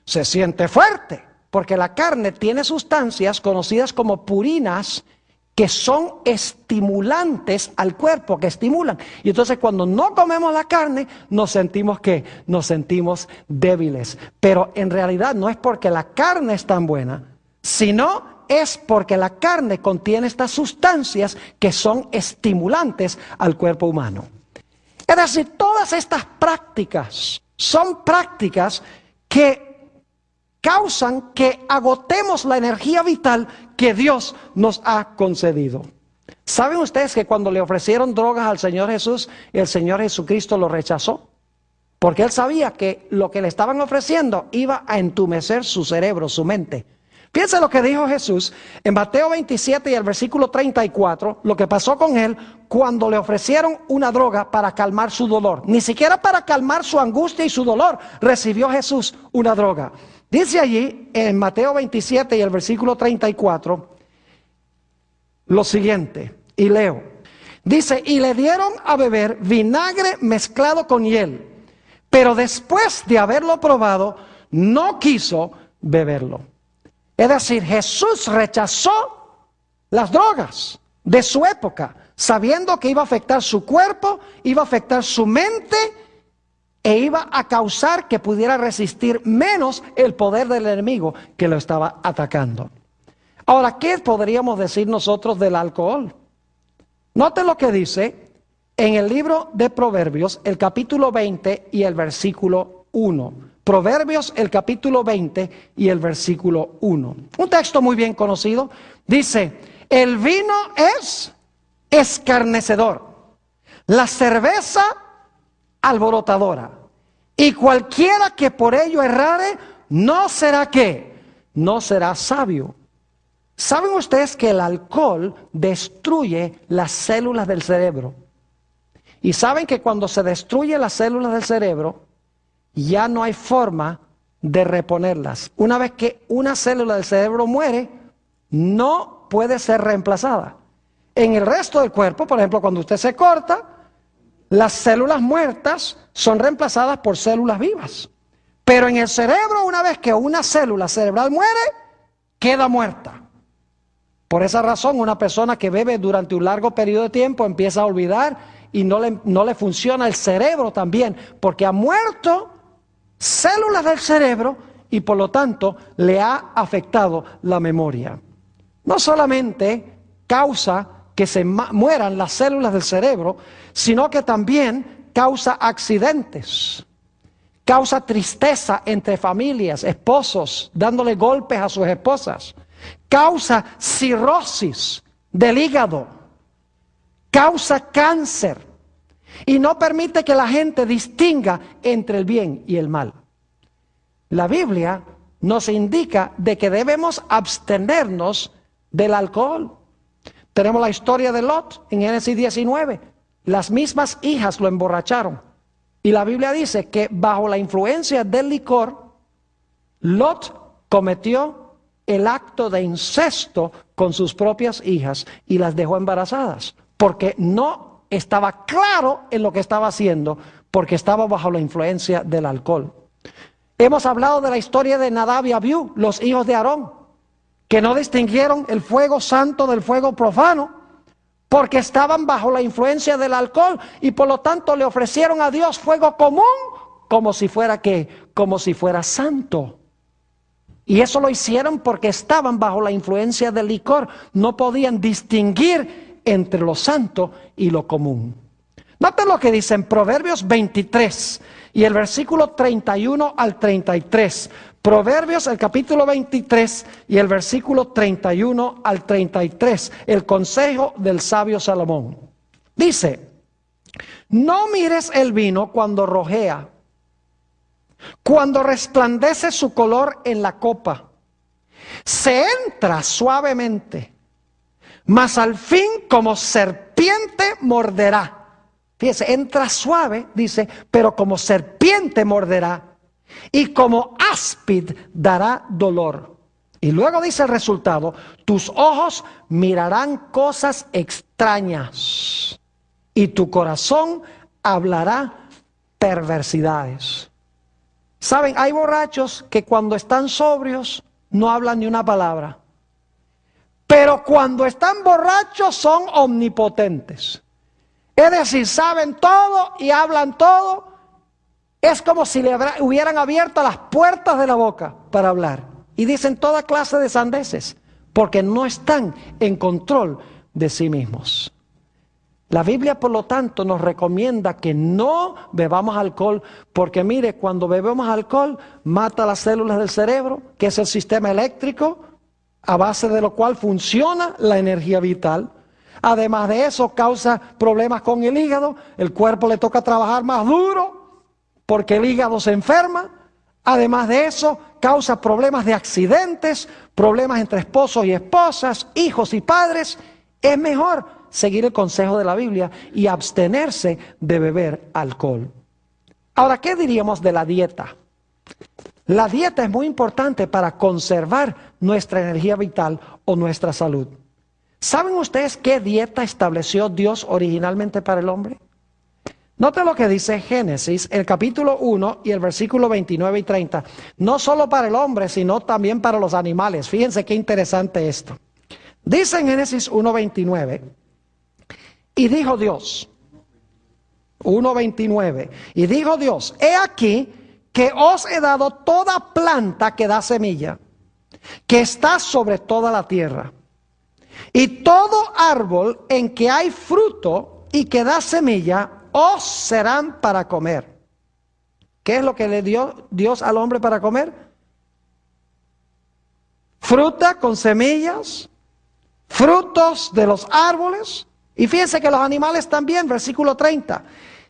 Se siente fuerte, porque la carne tiene sustancias conocidas como purinas que son estimulantes al cuerpo, que estimulan. Y entonces cuando no comemos la carne, nos sentimos ¿qué? Nos sentimos débiles. Pero en realidad no es porque la carne es tan buena, sino es porque la carne contiene estas sustancias que son estimulantes al cuerpo humano. Es decir, todas estas prácticas son prácticas que causan que agotemos la energía vital que Dios nos ha concedido. ¿Saben ustedes que cuando le ofrecieron drogas al Señor Jesús, el Señor Jesucristo lo rechazó? Porque Él sabía que lo que le estaban ofreciendo iba a entumecer su cerebro, su mente. Piensa lo que dijo Jesús en Mateo 27 y el versículo 34, lo que pasó con Él cuando le ofrecieron una droga para calmar su dolor. Ni siquiera para calmar su angustia y su dolor recibió Jesús una droga. Dice allí en Mateo 27 y el versículo 34 lo siguiente, y leo. Dice, y le dieron a beber vinagre mezclado con hiel, pero después de haberlo probado, no quiso beberlo. Es decir, Jesús rechazó las drogas de su época, sabiendo que iba a afectar su cuerpo, iba a afectar su mente, e iba a causar que pudiera resistir menos el poder del enemigo que lo estaba atacando. Ahora, ¿qué podríamos decir nosotros del alcohol? Noten lo que dice en el libro de Proverbios, el capítulo 20 y el versículo 1. Proverbios, el capítulo 20 y el versículo 1. Un texto muy bien conocido. Dice, el vino es escarnecedor, la cerveza alborotadora, y cualquiera que por ello errare, no será ¿qué? No será sabio. ¿Saben ustedes que el alcohol destruye las células del cerebro? Y saben que cuando se destruyen las células del cerebro, ya no hay forma de reponerlas. Una vez que una célula del cerebro muere, no puede ser reemplazada. En el resto del cuerpo, por ejemplo, cuando usted se corta, las células muertas son reemplazadas por células vivas. Pero en el cerebro, una vez que una célula cerebral muere, queda muerta. Por esa razón, una persona que bebe durante un largo periodo de tiempo empieza a olvidar y no le funciona el cerebro también, porque ha muerto células del cerebro y por lo tanto le ha afectado la memoria. No solamente causa que se mueran las células del cerebro, sino que también causa accidentes, causa tristeza entre familias, esposos dándole golpes a sus esposas, causa cirrosis del hígado, causa cáncer y no permite que la gente distinga entre el bien y el mal. La Biblia nos indica de que debemos abstenernos del alcohol. Tenemos la historia de Lot en Génesis 19. Las mismas hijas lo emborracharon. Y la Biblia dice que bajo la influencia del licor, Lot cometió el acto de incesto con sus propias hijas y las dejó embarazadas. Porque no estaba claro en lo que estaba haciendo porque estaba bajo la influencia del alcohol. Hemos hablado de la historia de Nadab y Abiú, los hijos de Aarón, que no distinguieron el fuego santo del fuego profano porque estaban bajo la influencia del alcohol y por lo tanto le ofrecieron a Dios fuego común como si fuera ¿qué? Como si fuera santo. Y eso lo hicieron porque estaban bajo la influencia del licor. No podían distinguir entre lo santo y lo común. Noten lo que dice en Proverbios 23 y el versículo 31 al 33. Proverbios, el capítulo 23 y el versículo 31 al 33. El consejo del sabio Salomón. Dice, no mires el vino cuando rojea, cuando resplandece su color en la copa. Se entra suavemente, mas al fin como serpiente morderá. Fíjese, entra suave, dice, pero como serpiente morderá y como áspid dará dolor. Y luego dice el resultado, tus ojos mirarán cosas extrañas y tu corazón hablará perversidades. Saben, hay borrachos que cuando están sobrios no hablan ni una palabra, pero cuando están borrachos son omnipotentes. Es decir, saben todo y hablan todo. Es como si le hubieran abierto las puertas de la boca para hablar. Y dicen toda clase de sandeces, porque no están en control de sí mismos. La Biblia, por lo tanto, nos recomienda que no bebamos alcohol, porque mire, cuando bebemos alcohol, mata las células del cerebro, que es el sistema eléctrico, a base de lo cual funciona la energía vital. Además de eso, causa problemas con el hígado, el cuerpo le toca trabajar más duro, porque el hígado se enferma. Además de eso, causa problemas de accidentes, problemas entre esposos y esposas, hijos y padres. Es mejor seguir el consejo de la Biblia y abstenerse de beber alcohol. Ahora, ¿qué diríamos de la dieta? La dieta es muy importante para conservar nuestra energía vital o nuestra salud. ¿Saben ustedes qué dieta estableció Dios originalmente para el hombre? Noten lo que dice Génesis, el capítulo 1 y el versículo 29 y 30. No solo para el hombre, sino también para los animales. Fíjense qué interesante esto. Dice en Génesis 1:29, y dijo Dios, 1:29, y dijo Dios, he aquí que os he dado toda planta que da semilla, que está sobre toda la tierra, y todo árbol en que hay fruto y que da semilla, os serán para comer. ¿Qué es lo que le dio Dios al hombre para comer? Fruta con semillas, frutos de los árboles. Y fíjense que los animales también, versículo 30.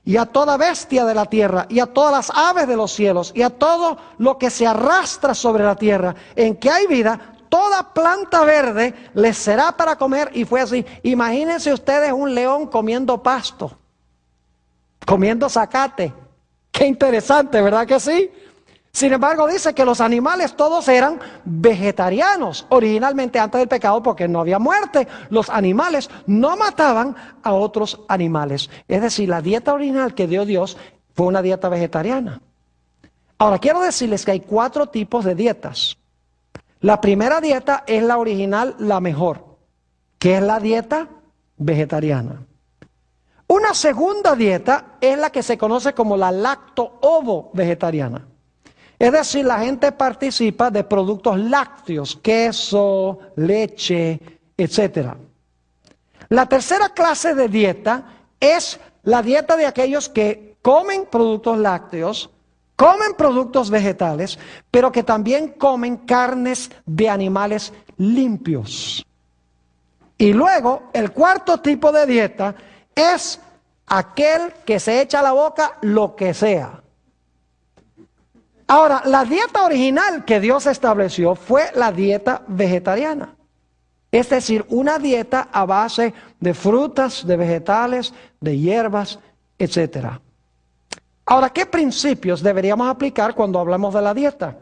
Y a toda bestia de la tierra, y a todas las aves de los cielos, y a todo lo que se arrastra sobre la tierra, en que hay vida, toda planta verde les será para comer. Y fue así. Imagínense ustedes un león comiendo pasto, comiendo zacate. Qué interesante, ¿verdad que sí? Sin embargo, dice que los animales todos eran vegetarianos. Originalmente, antes del pecado, porque no había muerte, los animales no mataban a otros animales. Es decir, la dieta original que dio Dios fue una dieta vegetariana. Ahora, quiero decirles que hay 4 tipos de dietas. La primera dieta es la original, la mejor, que es la dieta vegetariana. Una segunda dieta es la que se conoce como la lacto-ovo vegetariana. Es decir, la gente participa de productos lácteos, queso, leche, etc. La tercera clase de dieta es la dieta de aquellos que comen productos lácteos, comen productos vegetales, pero que también comen carnes de animales limpios. Y luego, el cuarto tipo de dieta es aquel que se echa a la boca lo que sea. Ahora, la dieta original que Dios estableció fue la dieta vegetariana. Es decir, una dieta a base de frutas, de vegetales, de hierbas, etc. Ahora, ¿qué principios deberíamos aplicar cuando hablamos de la dieta?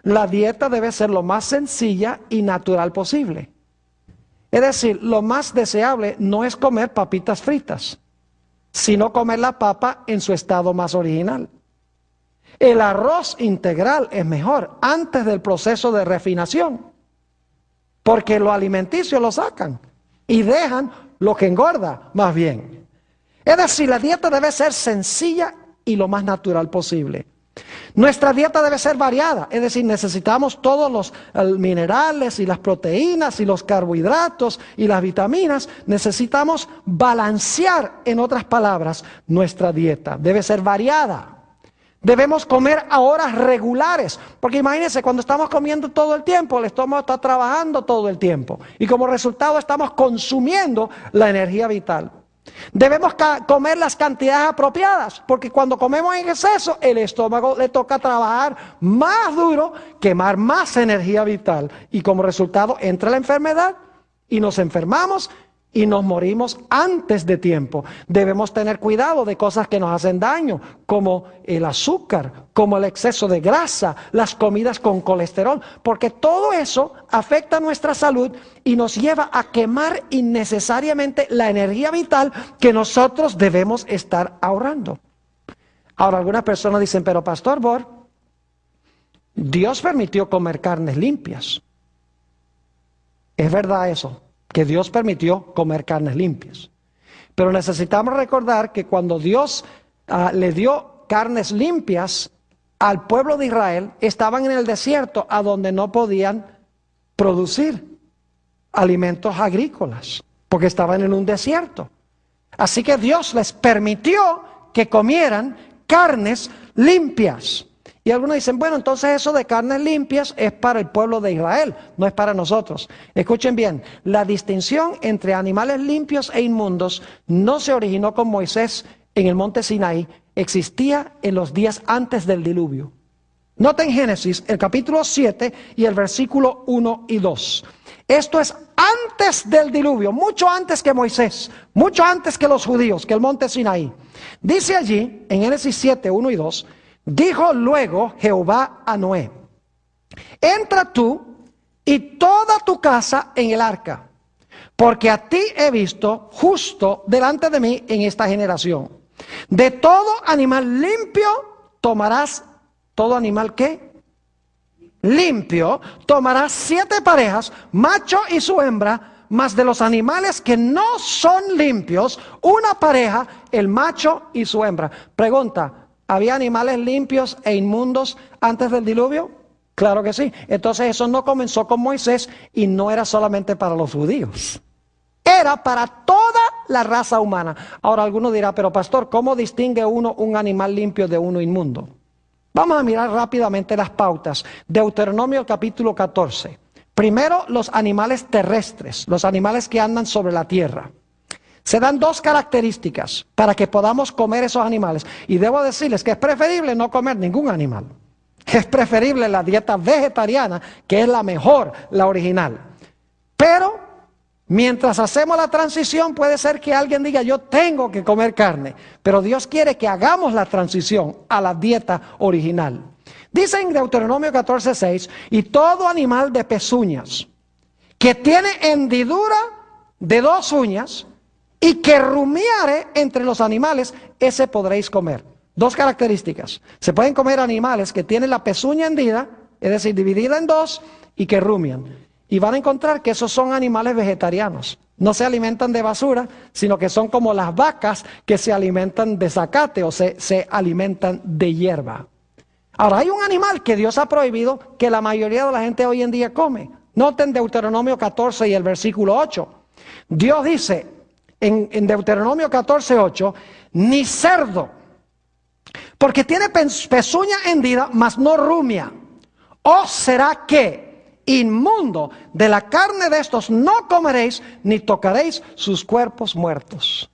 La dieta debe ser lo más sencilla y natural posible. Es decir, lo más deseable no es comer papitas fritas. sino comer la papa en su estado más original. El arroz integral es mejor antes del proceso de refinación, porque lo alimenticio lo sacan y dejan lo que engorda más bien. Es decir, la dieta debe ser sencilla y lo más natural posible. Nuestra dieta debe ser variada, es decir, necesitamos todos los minerales y las proteínas y los carbohidratos y las vitaminas. Necesitamos balancear, en otras palabras, nuestra dieta. Debe ser variada. Debemos comer a horas regulares, porque imagínense, cuando estamos comiendo todo el tiempo, el estómago está trabajando todo el tiempo y como resultado estamos consumiendo la energía vital. Debemos comer las cantidades apropiadas, porque cuando comemos en exceso, el estómago le toca trabajar más duro, quemar más energía vital y como resultado entra la enfermedad y nos enfermamos y nos morimos antes de tiempo. Debemos tener cuidado de cosas que nos hacen daño, como el azúcar, como el exceso de grasa, las comidas con colesterol, porque todo eso afecta nuestra salud y nos lleva a quemar innecesariamente la energía vital que nosotros debemos estar ahorrando. Ahora, algunas personas dicen, pero Pastor Bor, Dios permitió comer carnes limpias. ¿Es verdad eso? Que Dios permitió comer carnes limpias. Pero necesitamos recordar que cuando Dios le dio carnes limpias al pueblo de Israel, estaban en el desierto a donde no podían producir alimentos agrícolas, porque estaban en un desierto. Así que Dios les permitió que comieran carnes limpias. Y algunos dicen, bueno, entonces eso de carnes limpias es para el pueblo de Israel, no es para nosotros. Escuchen bien, la distinción entre animales limpios e inmundos no se originó con Moisés en el monte Sinaí, existía en los días antes del diluvio. Noten Génesis, el capítulo 7 y el versículo 1 y 2. Esto es antes del diluvio, mucho antes que Moisés, mucho antes que los judíos, que el monte Sinaí. Dice allí, en Génesis 7, 1 y 2, dijo luego Jehová a Noé, entra tú y toda tu casa en el arca, porque a ti he visto justo delante de mí en esta generación. De todo animal limpio tomarás, ¿todo animal qué? Limpio, tomarás 7 parejas, macho y su hembra, mas de los animales que no son limpios, una pareja, el macho y su hembra. Pregunta, ¿había animales limpios e inmundos antes del diluvio? Claro que sí. Entonces eso no comenzó con Moisés y no era solamente para los judíos. Era para toda la raza humana. Ahora alguno dirá, pero pastor, ¿cómo distingue uno un animal limpio de uno inmundo? Vamos a mirar rápidamente las pautas. Deuteronomio capítulo 14. Primero, los animales terrestres, los animales que andan sobre la tierra. Se dan 2 características para que podamos comer esos animales. Y debo decirles que es preferible no comer ningún animal. Es preferible la dieta vegetariana, que es la mejor, la original. Pero mientras hacemos la transición, puede ser que alguien diga, yo tengo que comer carne. Pero Dios quiere que hagamos la transición a la dieta original. Dice en Deuteronomio 14:6, y todo animal de pezuñas, que tiene hendidura de 2 uñas, y que rumiare entre los animales, ese podréis comer. 2 características. Se pueden comer animales que tienen la pezuña hendida, es decir, dividida en 2, y que rumian. Y van a encontrar que esos son animales vegetarianos. No se alimentan de basura, sino que son como las vacas que se alimentan de zacate o se alimentan de hierba. Ahora, hay un animal que Dios ha prohibido que la mayoría de la gente hoy en día come. Noten Deuteronomio 14 y el versículo 8. Dios dice en Deuteronomio 14:8, ni cerdo, porque tiene pezuña hendida, mas no rumia. ¿O será que inmundo de la carne de estos no comeréis, ni tocaréis sus cuerpos muertos?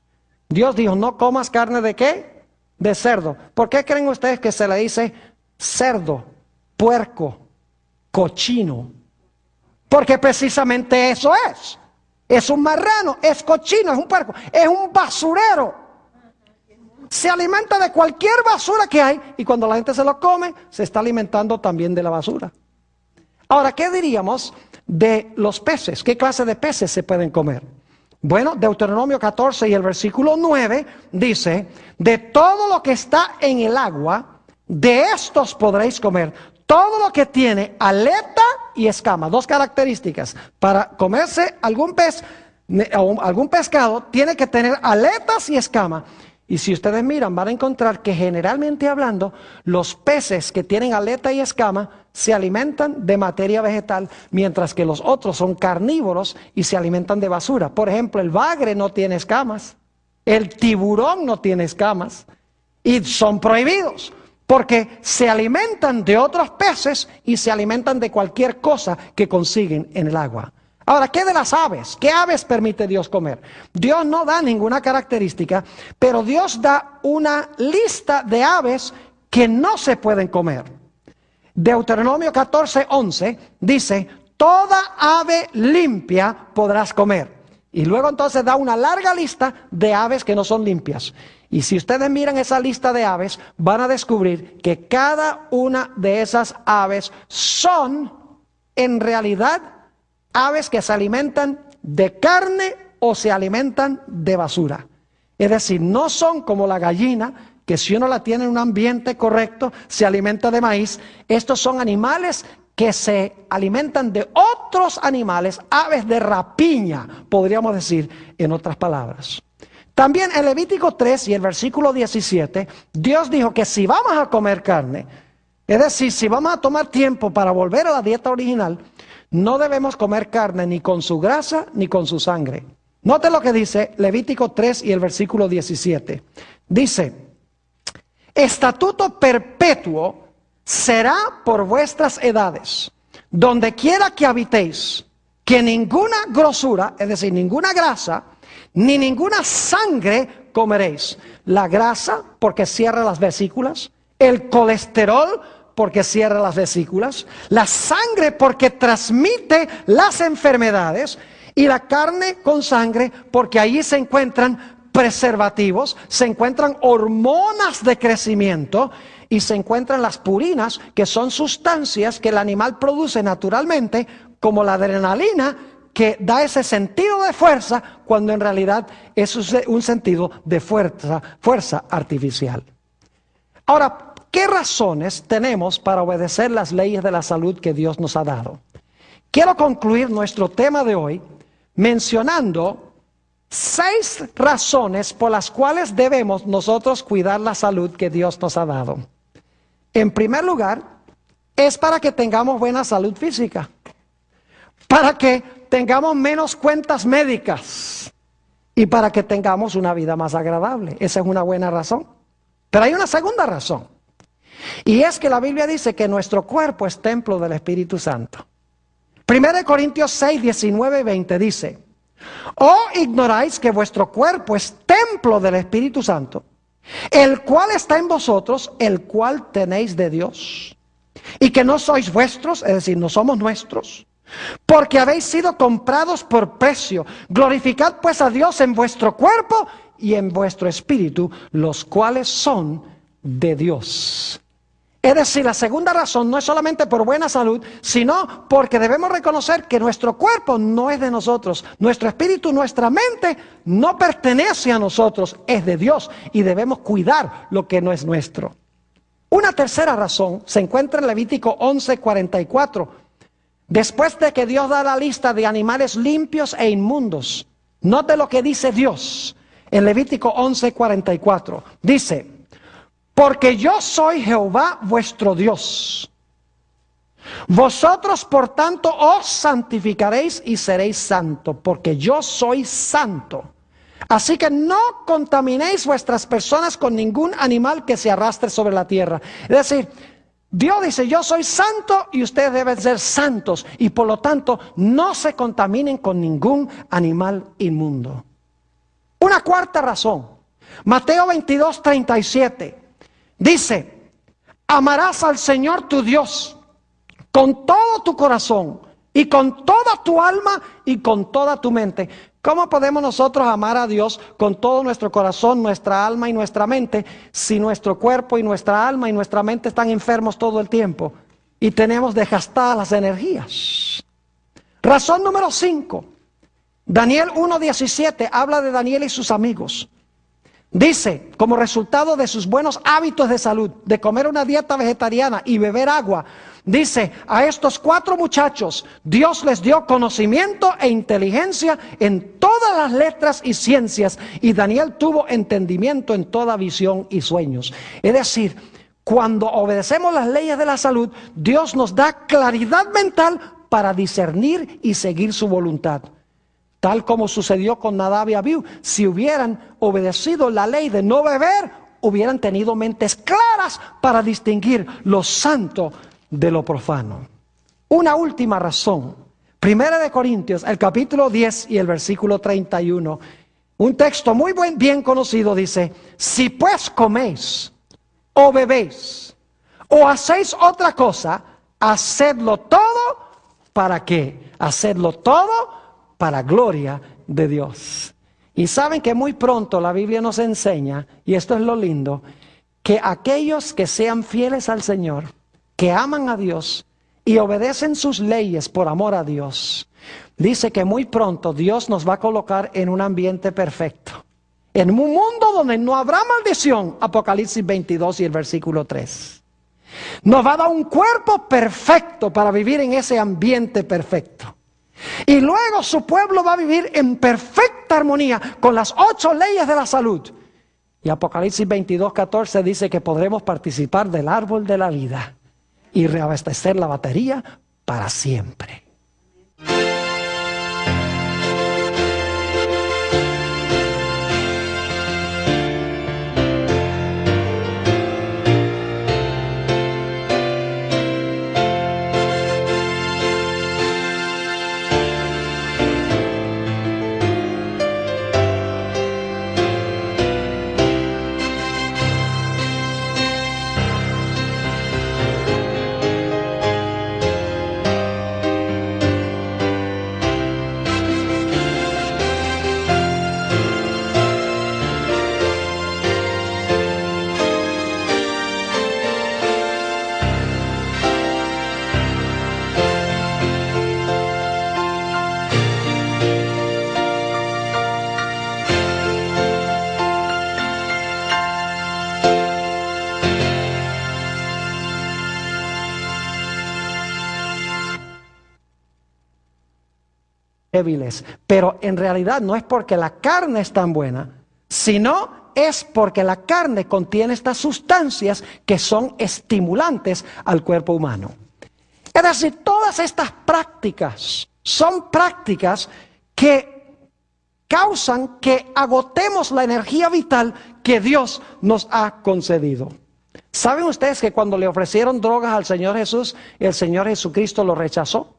Dios dijo, no comas carne de ¿qué? De cerdo. ¿Por qué creen ustedes que se le dice cerdo, puerco, cochino? Porque precisamente eso es. Es un marrano, es cochino, es un puerco, es un basurero. Se alimenta de cualquier basura que hay y cuando la gente se lo come, se está alimentando también de la basura. Ahora, ¿qué diríamos de los peces? ¿Qué clase de peces se pueden comer? Bueno, Deuteronomio 14 y el versículo 9 dice, de todo lo que está en el agua, de estos podréis comer. Todo lo que tiene aleta y escama, dos características. Para comerse algún pez o algún pescado, tiene que tener aletas y escama. Y si ustedes miran, van a encontrar que generalmente hablando, los peces que tienen aleta y escama se alimentan de materia vegetal, mientras que los otros son carnívoros y se alimentan de basura. Por ejemplo, el bagre no tiene escamas, el tiburón no tiene escamas, y son prohibidos, porque se alimentan de otros peces y se alimentan de cualquier cosa que consiguen en el agua. Ahora, ¿qué de las aves? ¿Qué aves permite Dios comer? Dios no da ninguna característica, pero Dios da una lista de aves que no se pueden comer. Deuteronomio 14:11 dice, toda ave limpia podrás comer. Y luego entonces da una larga lista de aves que no son limpias. Y si ustedes miran esa lista de aves, van a descubrir que cada una de esas aves son, en realidad, aves que se alimentan de carne o se alimentan de basura. Es decir, no son como la gallina, que si uno la tiene en un ambiente correcto, se alimenta de maíz. Estos son animales que se alimentan de otros animales, aves de rapiña, podríamos decir en otras palabras. También en Levítico 3 y el versículo 17, Dios dijo que si vamos a comer carne, es decir, si vamos a tomar tiempo para volver a la dieta original, no debemos comer carne ni con su grasa ni con su sangre. Note lo que dice Levítico 3 y el versículo 17. Dice, estatuto perpetuo será por vuestras edades, donde quiera que habitéis, que ninguna grosura, es decir, ninguna grasa, ni ninguna sangre comeréis. La grasa, porque cierra las vesículas, el colesterol, porque cierra las vesículas, la sangre porque transmite las enfermedades, y la carne con sangre porque allí se encuentran preservativos, se encuentran hormonas de crecimiento y se encuentran las purinas, que son sustancias que el animal produce naturalmente, como la adrenalina, que da ese sentido de fuerza cuando en realidad es un sentido de fuerza artificial. Ahora, ¿qué razones tenemos para obedecer las leyes de la salud que Dios nos ha dado? Quiero concluir nuestro tema de hoy mencionando 6 razones por las cuales debemos nosotros cuidar la salud que Dios nos ha dado. En primer lugar, es para que tengamos buena salud física, para que tengamos menos cuentas médicas y para que tengamos una vida más agradable. Esa es una buena razón. Pero hay una segunda razón. Y es que la Biblia dice que nuestro cuerpo es templo del Espíritu Santo. 1 Corintios 6, 19 y 20 dice, ¿o ignoráis que vuestro cuerpo es templo del Espíritu Santo, el cual está en vosotros, el cual tenéis de Dios? Y que no sois vuestros, es decir, no somos nuestros, porque habéis sido comprados por precio. Glorificad pues a Dios en vuestro cuerpo y en vuestro espíritu, los cuales son de Dios. Es decir, la segunda razón no es solamente por buena salud, sino porque debemos reconocer que nuestro cuerpo no es de nosotros. Nuestro espíritu, nuestra mente no pertenece a nosotros, es de Dios y debemos cuidar lo que no es nuestro. Una tercera razón se encuentra en Levítico 11:44. Después de que Dios da la lista de animales limpios e inmundos, note lo que dice Dios en Levítico 11:44. Dice, porque yo soy Jehová vuestro Dios. Vosotros por tanto os santificaréis y seréis santos, porque yo soy santo. Así que no contaminéis vuestras personas con ningún animal que se arrastre sobre la tierra. Es decir, Dios dice, yo soy santo y ustedes deben ser santos. Y por lo tanto, no se contaminen con ningún animal inmundo. Una cuarta razón. Mateo 22:37. Dice, amarás al Señor tu Dios con todo tu corazón y con toda tu alma y con toda tu mente. ¿Cómo podemos nosotros amar a Dios con todo nuestro corazón, nuestra alma y nuestra mente si nuestro cuerpo y nuestra alma y nuestra mente están enfermos todo el tiempo y tenemos desgastadas las energías? Razón número 5. Daniel 1:17 habla de Daniel y sus amigos. Dice, como resultado de sus buenos hábitos de salud, de comer una dieta vegetariana y beber agua, dice, a estos 4 muchachos Dios les dio conocimiento e inteligencia en todas las letras y ciencias, y Daniel tuvo entendimiento en toda visión y sueños. Es decir, cuando obedecemos las leyes de la salud, Dios nos da claridad mental para discernir y seguir su voluntad. Tal como sucedió con Nadab y Abiú, si hubieran obedecido la ley de no beber, hubieran tenido mentes claras para distinguir lo santo de lo profano. Una última razón. Primera de Corintios, el capítulo 10 y el versículo 31. Un texto muy bien conocido dice, si pues coméis o bebéis o hacéis otra cosa, hacedlo todo, ¿para qué? Hacedlo todo para gloria de Dios. Y saben que muy pronto la Biblia nos enseña, y esto es lo lindo, que aquellos que sean fieles al Señor, que aman a Dios y obedecen sus leyes por amor a Dios, dice que muy pronto Dios nos va a colocar en un ambiente perfecto, en un mundo donde no habrá maldición. Apocalipsis 22 y el versículo 3. Nos va a dar un cuerpo perfecto para vivir en ese ambiente perfecto. Y luego su pueblo va a vivir en perfecta armonía con las 8 leyes de la salud. Y Apocalipsis 22:14 dice que podremos participar del árbol de la vida y reabastecer la batería para siempre. Débiles, pero en realidad no es porque la carne es tan buena, sino es porque la carne contiene estas sustancias que son estimulantes al cuerpo humano. Es decir, todas estas prácticas son prácticas que causan que agotemos la energía vital que Dios nos ha concedido. ¿Saben ustedes que cuando le ofrecieron drogas al Señor Jesús, el Señor Jesucristo lo rechazó?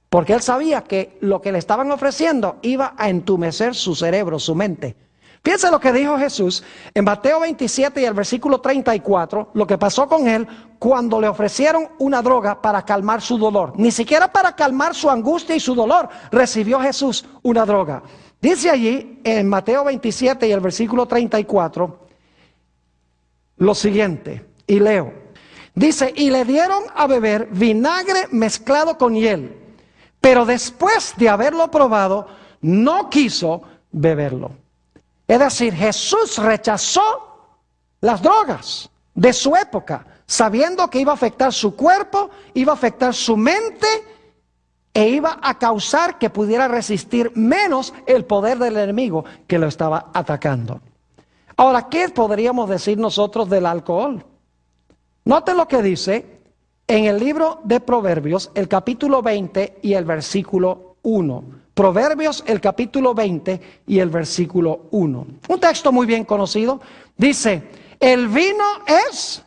Porque Él sabía que lo que le estaban ofreciendo iba a entumecer su cerebro, su mente. Piensa lo que dijo Jesús en Mateo 27 y el versículo 34, lo que pasó con Él cuando le ofrecieron una droga para calmar su dolor. Ni siquiera para calmar su angustia y su dolor recibió Jesús una droga. Dice allí en Mateo 27 y el versículo 34 lo siguiente, y leo. Dice, y le dieron a beber vinagre mezclado con hiel. Pero después de haberlo probado, no quiso beberlo. Es decir, Jesús rechazó las drogas de su época, sabiendo que iba a afectar su cuerpo, iba a afectar su mente e iba a causar que pudiera resistir menos el poder del enemigo que lo estaba atacando. Ahora, ¿qué podríamos decir nosotros del alcohol? Noten lo que dice en el libro de Proverbios, el capítulo 20 y el versículo 1. Proverbios, el capítulo 20 y el versículo 1. Un texto muy bien conocido. Dice, el vino es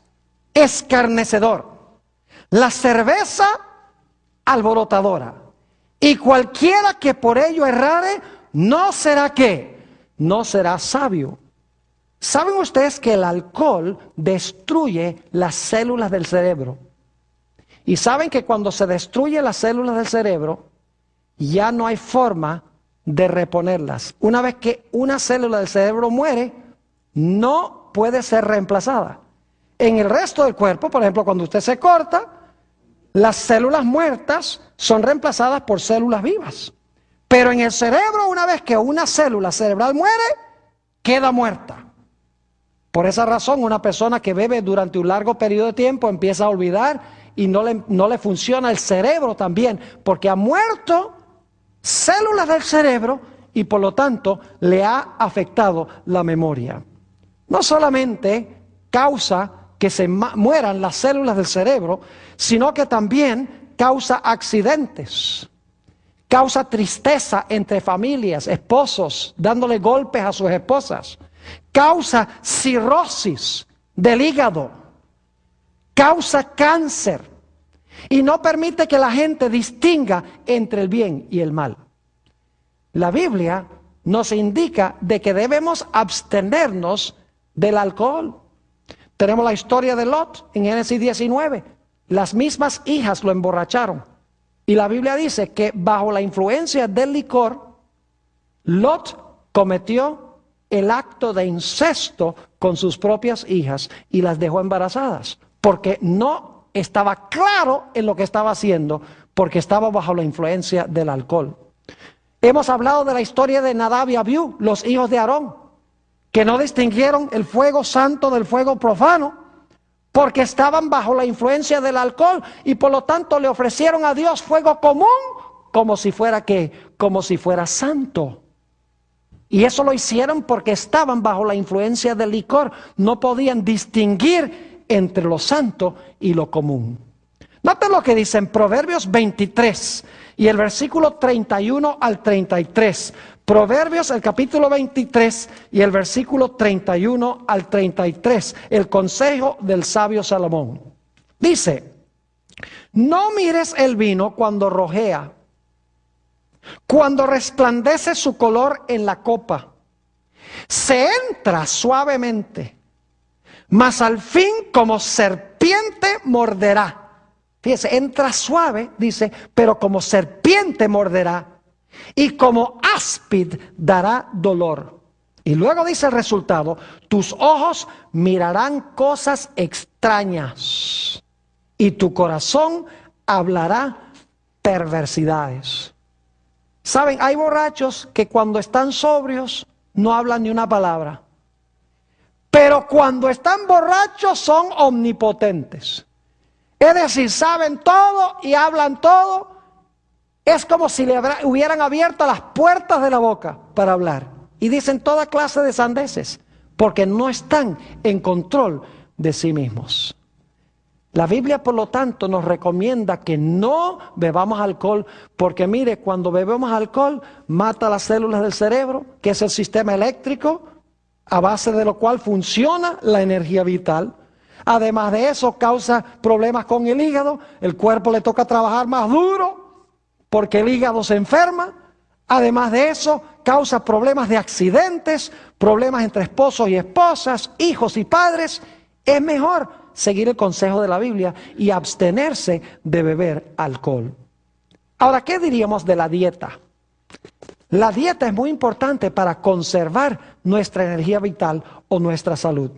escarnecedor, la cerveza alborotadora, y cualquiera que por ello errare, no será ¿qué? No será sabio. ¿Saben ustedes que el alcohol destruye las células del cerebro? Y saben que cuando se destruyen las células del cerebro, ya no hay forma de reponerlas. Una vez que una célula del cerebro muere, no puede ser reemplazada. En el resto del cuerpo, por ejemplo, cuando usted se corta, las células muertas son reemplazadas por células vivas. Pero en el cerebro, una vez que una célula cerebral muere, queda muerta. Por esa razón, una persona que bebe durante un largo periodo de tiempo empieza a olvidar y no le funciona el cerebro también, porque ha muerto células del cerebro y por lo tanto le ha afectado la memoria. No solamente causa que se mueran las células del cerebro, sino que también causa accidentes, causa tristeza entre familias, esposos dándole golpes a sus esposas, causa cirrosis del hígado, causa cáncer y no permite que la gente distinga entre el bien y el mal. La Biblia nos indica de que debemos abstenernos del alcohol. Tenemos la historia de Lot en Génesis 19. Las mismas hijas lo emborracharon. Y la Biblia dice que bajo la influencia del licor, Lot cometió el acto de incesto con sus propias hijas y las dejó embarazadas. Porque no estaba claro en lo que estaba haciendo, porque estaba bajo la influencia del alcohol. Hemos hablado de la historia de Nadab y Abiú, los hijos de Aarón, que no distinguieron el fuego santo del fuego profano, porque estaban bajo la influencia del alcohol y por lo tanto le ofrecieron a Dios fuego común, como si fuera ¿qué? Como si fuera santo. Y eso lo hicieron porque estaban bajo la influencia del licor, no podían distinguir entre lo santo y lo común. Noten lo que dice en Proverbios 23 y el versículo 31 al 33. Proverbios, el capítulo 23 y el versículo 31 al 33. El consejo del sabio Salomón. Dice, no mires el vino cuando rojea, cuando resplandece su color en la copa. Se entra suavemente, mas al fin como serpiente morderá. Fíjese, entra suave, dice, pero como serpiente morderá y como áspid dará dolor. Y luego dice el resultado, tus ojos mirarán cosas extrañas y tu corazón hablará perversidades. Saben, hay borrachos que cuando están sobrios no hablan ni una palabra, pero cuando están borrachos son omnipotentes. Es decir, saben todo y hablan todo. Es como si le hubieran abierto las puertas de la boca para hablar. Y dicen toda clase de sandeces, porque no están en control de sí mismos. La Biblia, por lo tanto, nos recomienda que no bebamos alcohol, porque mire, cuando bebemos alcohol, mata las células del cerebro, que es el sistema eléctrico, a base de lo cual funciona la energía vital. Además de eso, causa problemas con el hígado, el cuerpo le toca trabajar más duro, porque el hígado se enferma. Además de eso, causa problemas de accidentes, problemas entre esposos y esposas, hijos y padres. Es mejor seguir el consejo de la Biblia y abstenerse de beber alcohol. Ahora, ¿qué diríamos de la dieta? La dieta es muy importante para conservar nuestra energía vital o nuestra salud.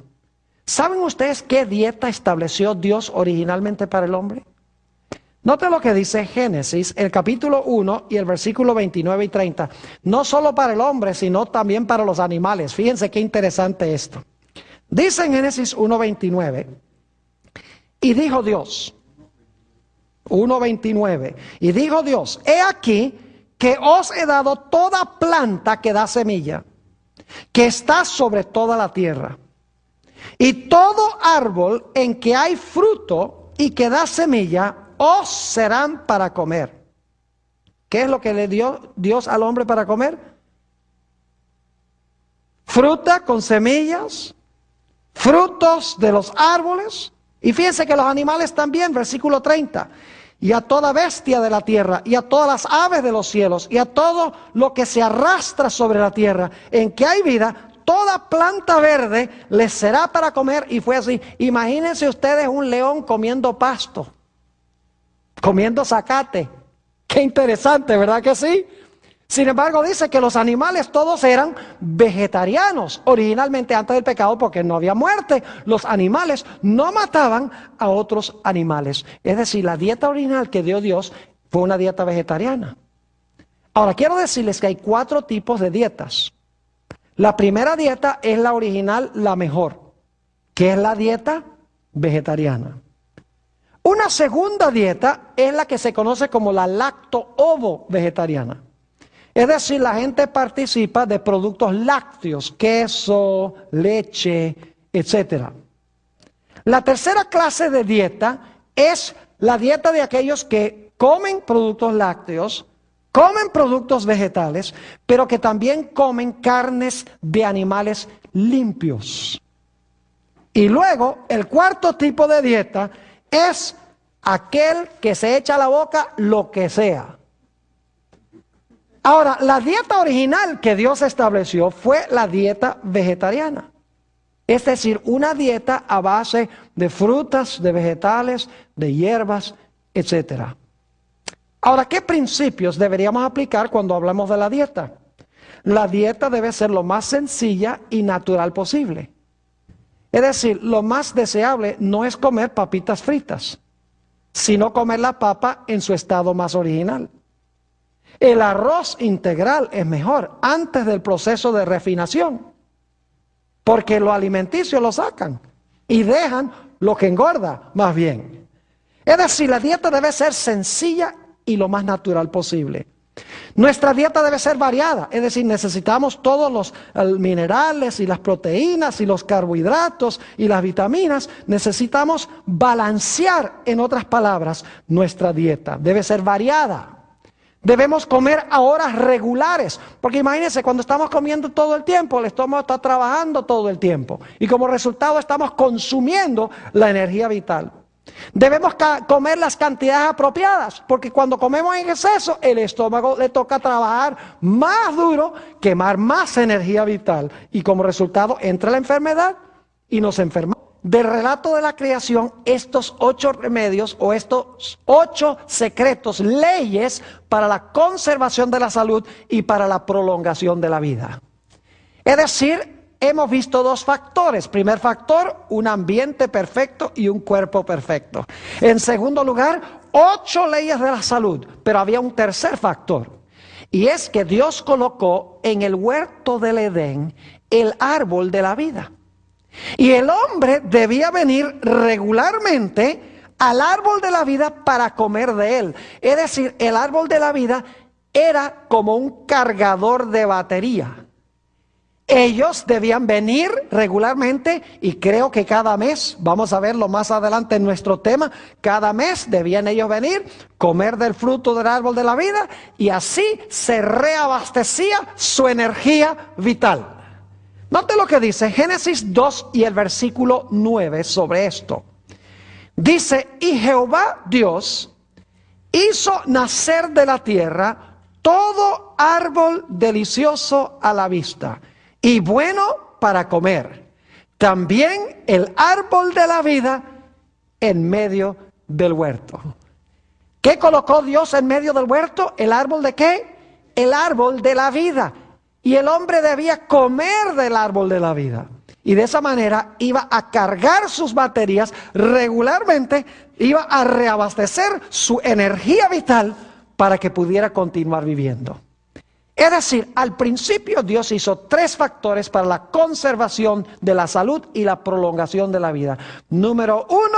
¿Saben ustedes qué dieta estableció Dios originalmente para el hombre? Noten lo que dice Génesis, el capítulo 1 y el versículo 29 y 30. No solo para el hombre, sino también para los animales. Fíjense qué interesante esto. Dice en Génesis 1:29, y dijo Dios, 1:29, y dijo Dios, he aquí que os he dado toda planta que da semilla, que está sobre toda la tierra, y todo árbol en que hay fruto y que da semilla, os serán para comer. ¿Qué es lo que le dio Dios al hombre para comer? Fruta con semillas, frutos de los árboles. Y fíjense que los animales también, versículo 30. Y a toda bestia de la tierra, y a todas las aves de los cielos, y a todo lo que se arrastra sobre la tierra, en que hay vida, toda planta verde les será para comer. Y fue así. Imagínense ustedes un león comiendo pasto, comiendo zacate. Qué interesante, ¿verdad que sí? Sin embargo, dice que los animales todos eran vegetarianos. Originalmente, antes del pecado, porque no había muerte, los animales no mataban a otros animales. Es decir, la dieta original que dio Dios fue una dieta vegetariana. Ahora, quiero decirles que hay 4 tipos de dietas. La primera dieta es la original, la mejor, que es la dieta vegetariana. Una segunda dieta es la que se conoce como la lacto-ovo vegetariana. Es decir, la gente participa de productos lácteos, queso, leche, etc. La tercera clase de dieta es la dieta de aquellos que comen productos lácteos, comen productos vegetales, pero que también comen carnes de animales limpios. Y luego, el cuarto tipo de dieta es aquel que se echa a la boca lo que sea. Ahora, la dieta original que Dios estableció fue la dieta vegetariana. Es decir, una dieta a base de frutas, de vegetales, de hierbas, etc. Ahora, ¿qué principios deberíamos aplicar cuando hablamos de la dieta? La dieta debe ser lo más sencilla y natural posible. Es decir, lo más deseable no es comer papitas fritas, sino comer la papa en su estado más original. El arroz integral es mejor antes del proceso de refinación, porque lo alimenticio lo sacan y dejan lo que engorda más bien. Es decir, la dieta debe ser sencilla y lo más natural posible. Nuestra dieta debe ser variada, es decir, necesitamos todos los minerales y las proteínas y los carbohidratos y las vitaminas. Necesitamos balancear, en otras palabras, nuestra dieta. Debe ser variada. Debemos comer a horas regulares, porque imagínense, cuando estamos comiendo todo el tiempo, el estómago está trabajando todo el tiempo y como resultado estamos consumiendo la energía vital. Debemos comer las cantidades apropiadas, porque cuando comemos en exceso, el estómago le toca trabajar más duro, quemar más energía vital y como resultado entra la enfermedad y nos enfermamos. Del relato de la creación, estos 8 remedios o estos 8 secretos, leyes para la conservación de la salud y para la prolongación de la vida. Es decir, hemos visto 2 factores. Primer factor, un ambiente perfecto y un cuerpo perfecto. En segundo lugar, 8 leyes de la salud, pero había un tercer factor. Y es que Dios colocó en el huerto del Edén el árbol de la vida. Y el hombre debía venir regularmente al árbol de la vida para comer de él. Es decir, el árbol de la vida era como un cargador de batería. Ellos debían venir regularmente y creo que cada mes, vamos a verlo más adelante en nuestro tema, cada mes debían ellos venir, comer del fruto del árbol de la vida y así se reabastecía su energía vital. Note lo que dice Génesis 2 y el versículo 9 sobre esto. Dice, y Jehová Dios hizo nacer de la tierra todo árbol delicioso a la vista y bueno para comer. También el árbol de la vida en medio del huerto. ¿Qué colocó Dios en medio del huerto? ¿El árbol de qué? El árbol de la vida. Y el hombre debía comer del árbol de la vida. Y de esa manera iba a cargar sus baterías regularmente, iba a reabastecer su energía vital para que pudiera continuar viviendo. Es decir, al principio Dios hizo 3 factores para la conservación de la salud y la prolongación de la vida. Número 1,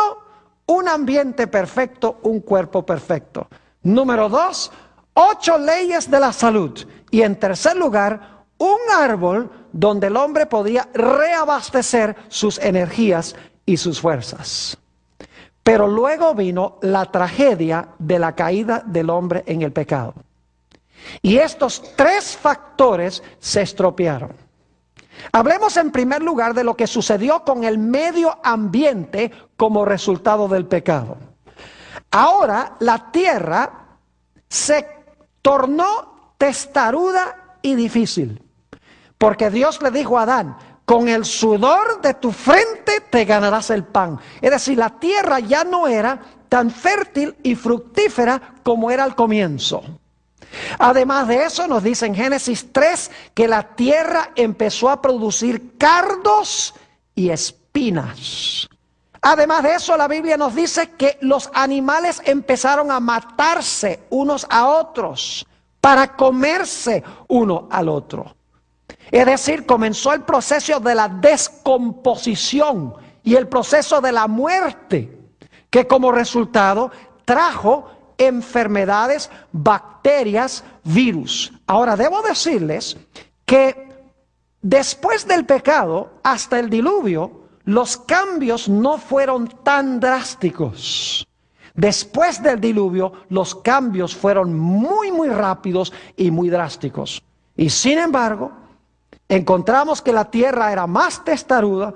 un ambiente perfecto, un cuerpo perfecto. Número 2, 8 leyes de la salud. Y en tercer lugar, un árbol donde el hombre podía reabastecer sus energías y sus fuerzas. Pero luego vino la tragedia de la caída del hombre en el pecado. Y estos 3 factores se estropearon. Hablemos en primer lugar de lo que sucedió con el medio ambiente como resultado del pecado. Ahora la tierra se tornó testaruda y difícil. Porque Dios le dijo a Adán, con el sudor de tu frente te ganarás el pan. Es decir, la tierra ya no era tan fértil y fructífera como era al comienzo. Además de eso, nos dice en Génesis 3 que la tierra empezó a producir cardos y espinas. Además de eso, la Biblia nos dice que los animales empezaron a matarse unos a otros para comerse uno al otro. Es decir, comenzó el proceso de la descomposición y el proceso de la muerte, que como resultado trajo enfermedades, bacterias, virus. Ahora, debo decirles que después del pecado hasta el diluvio, los cambios no fueron tan drásticos. Después del diluvio, los cambios fueron muy rápidos y muy drásticos. Y sin embargo, encontramos que la tierra era más testaruda,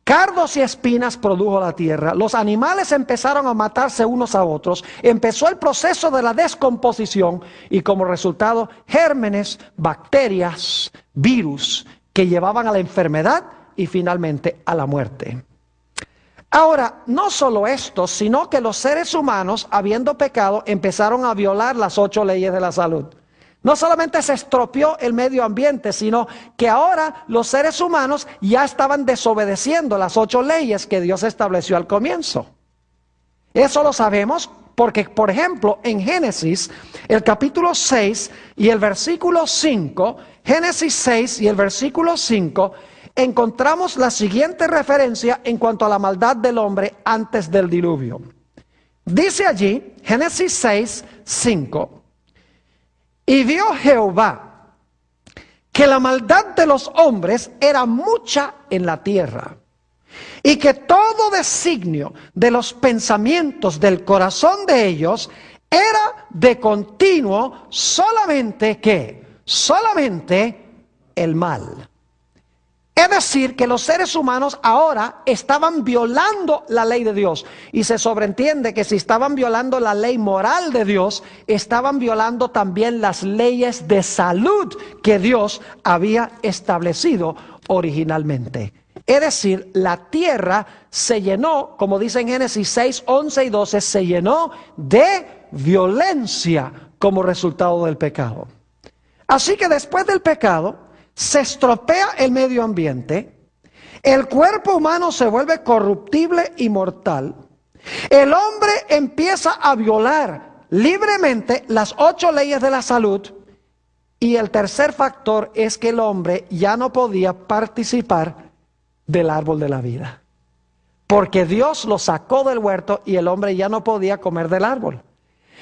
cardos y espinas produjo la tierra, los animales empezaron a matarse unos a otros, empezó el proceso de la descomposición y como resultado gérmenes, bacterias, virus que llevaban a la enfermedad y finalmente a la muerte. Ahora, no solo esto, sino que los seres humanos, habiendo pecado, empezaron a violar las 8 leyes de la salud. No solamente se estropeó el medio ambiente, sino que ahora los seres humanos ya estaban desobedeciendo las 8 leyes que Dios estableció al comienzo. Eso lo sabemos porque, por ejemplo, en Génesis, el capítulo 6 y el versículo 5, Génesis 6 y el versículo 5, encontramos la siguiente referencia en cuanto a la maldad del hombre antes del diluvio. Dice allí, Génesis 6, 5, y vio Jehová que la maldad de los hombres era mucha en la tierra, y que todo designio de los pensamientos del corazón de ellos era de continuo solamente ¿qué? Solamente el mal. Es decir, que los seres humanos ahora estaban violando la ley de Dios. Y se sobreentiende que si estaban violando la ley moral de Dios, estaban violando también las leyes de salud que Dios había establecido originalmente. Es decir, la tierra se llenó, como dice en Génesis 6, 11 y 12, se llenó de violencia como resultado del pecado. Así que después del pecado, se estropea el medio ambiente, el cuerpo humano se vuelve corruptible y mortal, el hombre empieza a violar libremente las 8 leyes de la salud y el tercer factor es que el hombre ya no podía participar del árbol de la vida, porque Dios lo sacó del huerto y el hombre ya no podía comer del árbol.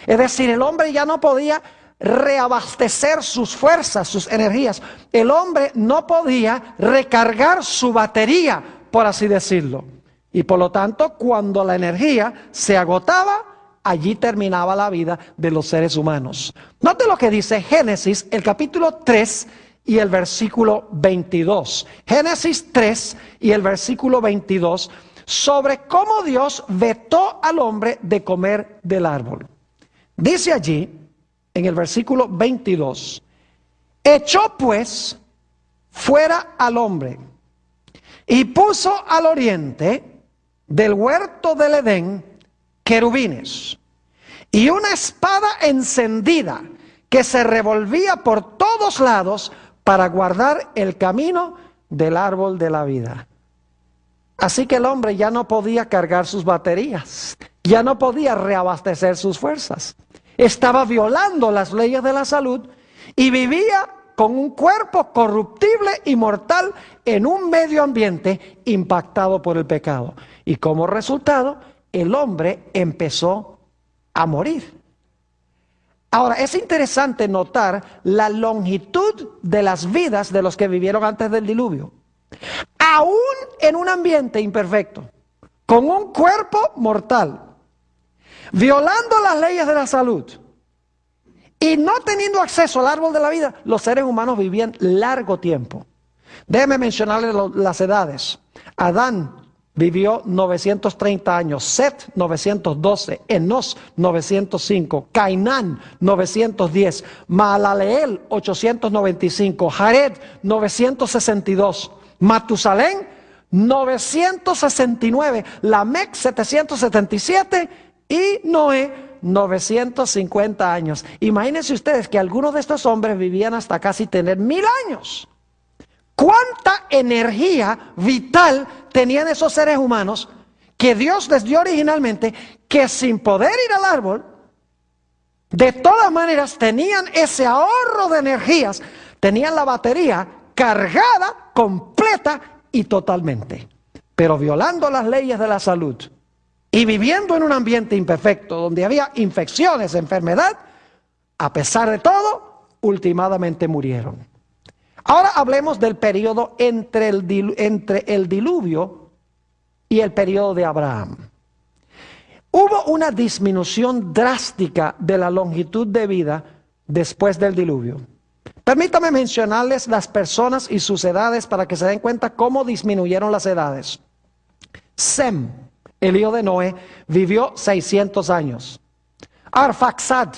Es decir, el hombre ya no podía reabastecer sus fuerzas, sus energías. El hombre no podía recargar su batería, por así decirlo. Y por lo tanto, cuando la energía se agotaba, allí terminaba la vida de los seres humanos. Note lo que dice Génesis, el capítulo 3 y el versículo 22. Génesis 3 y el versículo 22, sobre cómo Dios vetó al hombre de comer del árbol. Dice allí, en el versículo 22, echó pues fuera al hombre y puso al oriente del huerto del Edén querubines y una espada encendida que se revolvía por todos lados para guardar el camino del árbol de la vida. Así que el hombre ya no podía cargar sus baterías, ya no podía reabastecer sus fuerzas. Estaba violando las leyes de la salud y vivía con un cuerpo corruptible y mortal en un medio ambiente impactado por el pecado. Y como resultado, el hombre empezó a morir. Ahora, es interesante notar la longitud de las vidas de los que vivieron antes del diluvio. Aún en un ambiente imperfecto, con un cuerpo mortal, violando las leyes de la salud y no teniendo acceso al árbol de la vida, los seres humanos vivían largo tiempo. Déjeme mencionarles las edades. Adán vivió 930 años, Set 912, Enos 905, Cainán 910, Mahalaleel 895, Jared 962, Matusalén 969, Lamec 777 y Noé 950 años. Imagínense ustedes que algunos de estos hombres vivían hasta casi tener 1000 años. ¿Cuánta energía vital tenían esos seres humanos que Dios les dio originalmente, que sin poder ir al árbol, De todas maneras, tenían ese ahorro de energías, tenían la batería cargada, completa y totalmente. Pero violando las leyes de la salud y viviendo en un ambiente imperfecto, donde había infecciones, enfermedad, a pesar de todo, últimamente murieron. Ahora hablemos del periodo entre el diluvio y el periodo de Abraham. Hubo una disminución drástica de la longitud de vida después del diluvio. Permítame mencionarles las personas y sus edades para que se den cuenta cómo disminuyeron las edades. Sem, el hijo de Noé, vivió 600 años. Arfaxad,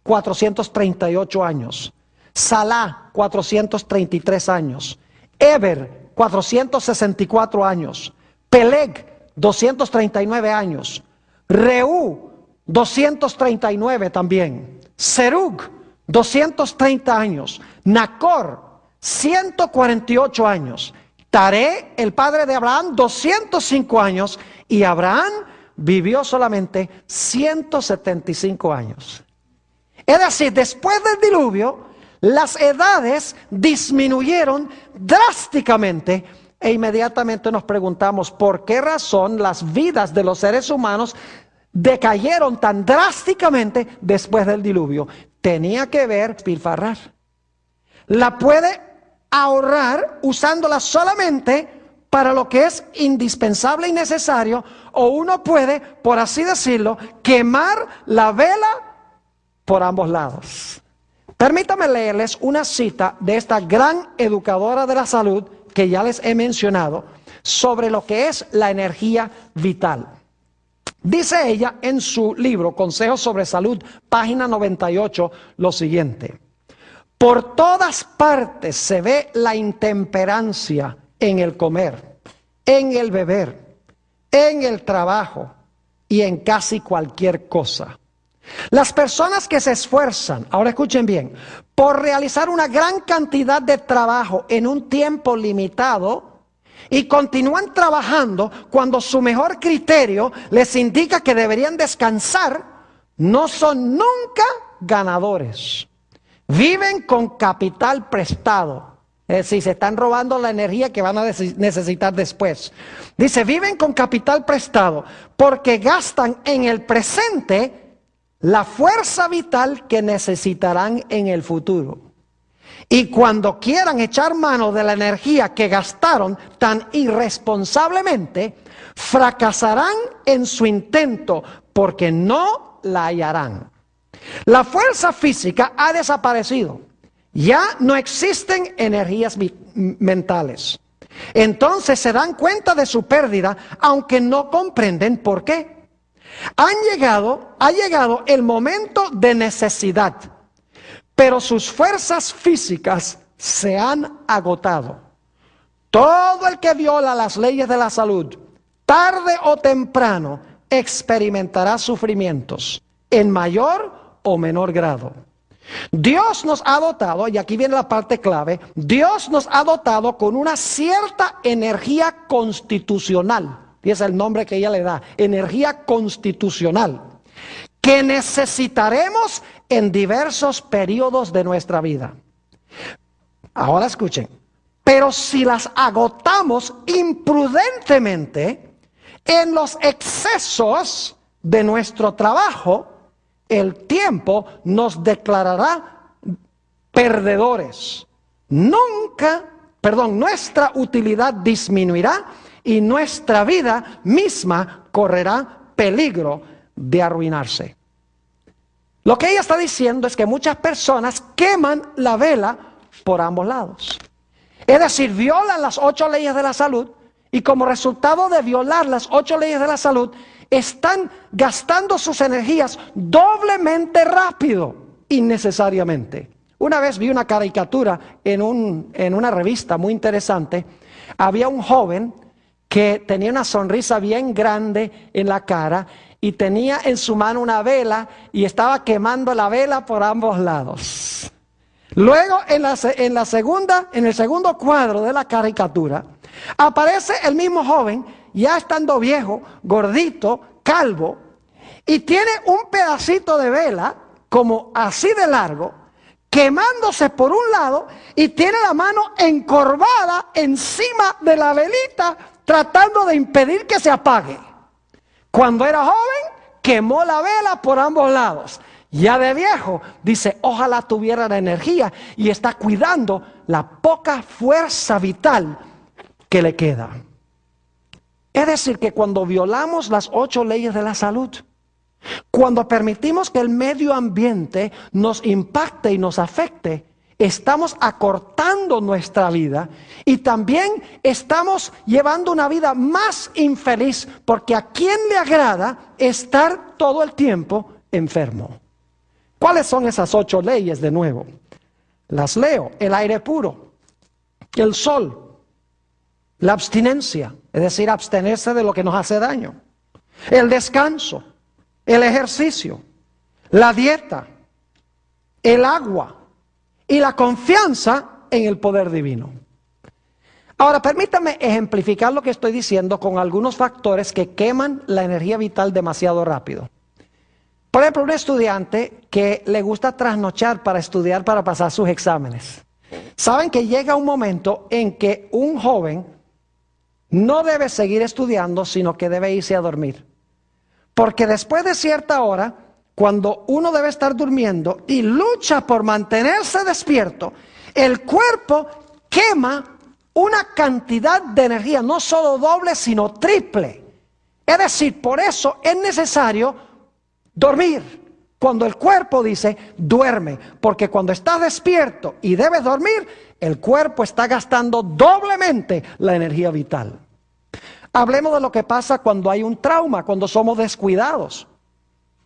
438 años. Salah, 433 años. Eber, 464 años. Peleg, 239 años. Reú, 239 también. Serug, 230 años. Nacor, 148 años. Taré, el padre de Abraham, 205 años. Y Abraham vivió solamente 175 años. Es decir, después del diluvio, las edades disminuyeron drásticamente e inmediatamente nos preguntamos por qué razón las vidas de los seres humanos decayeron tan drásticamente después del diluvio. Tenía que ver pilfarrar. La puede ahorrar usándola solamente para lo que es indispensable y necesario, o uno puede, por así decirlo, quemar la vela por ambos lados. Permítame leerles una cita de esta gran educadora de la salud que ya les he mencionado sobre lo que es la energía vital. Dice ella en su libro Consejos sobre Salud, página 98, lo siguiente: por todas partes se ve la intemperancia en el comer, en el beber, en el trabajo y en casi cualquier cosa. Las personas que se esfuerzan, ahora escuchen bien, por realizar una gran cantidad de trabajo en un tiempo limitado y continúan trabajando cuando su mejor criterio les indica que deberían descansar, no son nunca ganadores. Viven con capital prestado. Es decir, se están robando la energía que van a necesitar después. Dice, viven con capital prestado porque gastan en el presente la fuerza vital que necesitarán en el futuro. Y cuando quieran echar mano de la energía que gastaron tan irresponsablemente, fracasarán en su intento porque no la hallarán. La fuerza física ha desaparecido. Ya no existen energías mentales. Entonces se dan cuenta de su pérdida, aunque no comprenden por qué. Ha llegado el momento de necesidad, pero sus fuerzas físicas se han agotado. Todo el que viola las leyes de la salud, tarde o temprano, experimentará sufrimientos en mayor o menor grado. Dios nos ha dotado, y aquí viene la parte clave, Dios nos ha dotado con una cierta energía constitucional. Y es el nombre que ella le da, energía constitucional, que necesitaremos en diversos periodos de nuestra vida. Ahora escuchen, pero si las agotamos imprudentemente en los excesos de nuestro trabajo, el tiempo nos declarará perdedores. Nuestra utilidad disminuirá y nuestra vida misma correrá peligro de arruinarse. Lo que ella está diciendo es que muchas personas queman la vela por ambos lados. Es decir, violan las 8 leyes de la salud y como resultado de violar las 8 leyes de la salud, están gastando sus energías doblemente rápido, innecesariamente. Una vez vi una caricatura en una revista muy interesante. Había un joven que tenía una sonrisa bien grande en la cara y tenía en su mano una vela y estaba quemando la vela por ambos lados. Luego en el segundo cuadro de la caricatura aparece el mismo joven ya estando viejo, gordito, calvo, y tiene un pedacito de vela como así de largo, quemándose por un lado y tiene la mano encorvada encima de la velita tratando de impedir que se apague. Cuando era joven, quemó la vela por ambos lados. Ya de viejo, dice, ojalá tuviera la energía y está cuidando la poca fuerza vital que le queda. Es decir, que cuando violamos las 8 leyes de la salud, cuando permitimos que el medio ambiente nos impacte y nos afecte, estamos acortando nuestra vida y también estamos llevando una vida más infeliz, porque ¿a quién le agrada estar todo el tiempo enfermo? ¿Cuáles son esas 8 leyes de nuevo? Las leo: el aire puro, el sol, la abstinencia, es decir, abstenerse de lo que nos hace daño, el descanso, el ejercicio, la dieta, el agua y la confianza en el poder divino. Ahora, permítame ejemplificar lo que estoy diciendo con algunos factores que queman la energía vital demasiado rápido. Por ejemplo, un estudiante que le gusta trasnochar para estudiar para pasar sus exámenes. Saben que llega un momento en que un joven no debe seguir estudiando, sino que debe irse a dormir. Porque después de cierta hora, cuando uno debe estar durmiendo y lucha por mantenerse despierto, el cuerpo quema una cantidad de energía, no solo doble, sino triple. Es decir, por eso es necesario dormir. Cuando el cuerpo dice, duerme, porque cuando estás despierto y debes dormir, el cuerpo está gastando doblemente la energía vital. Hablemos de lo que pasa cuando hay un trauma, cuando somos descuidados.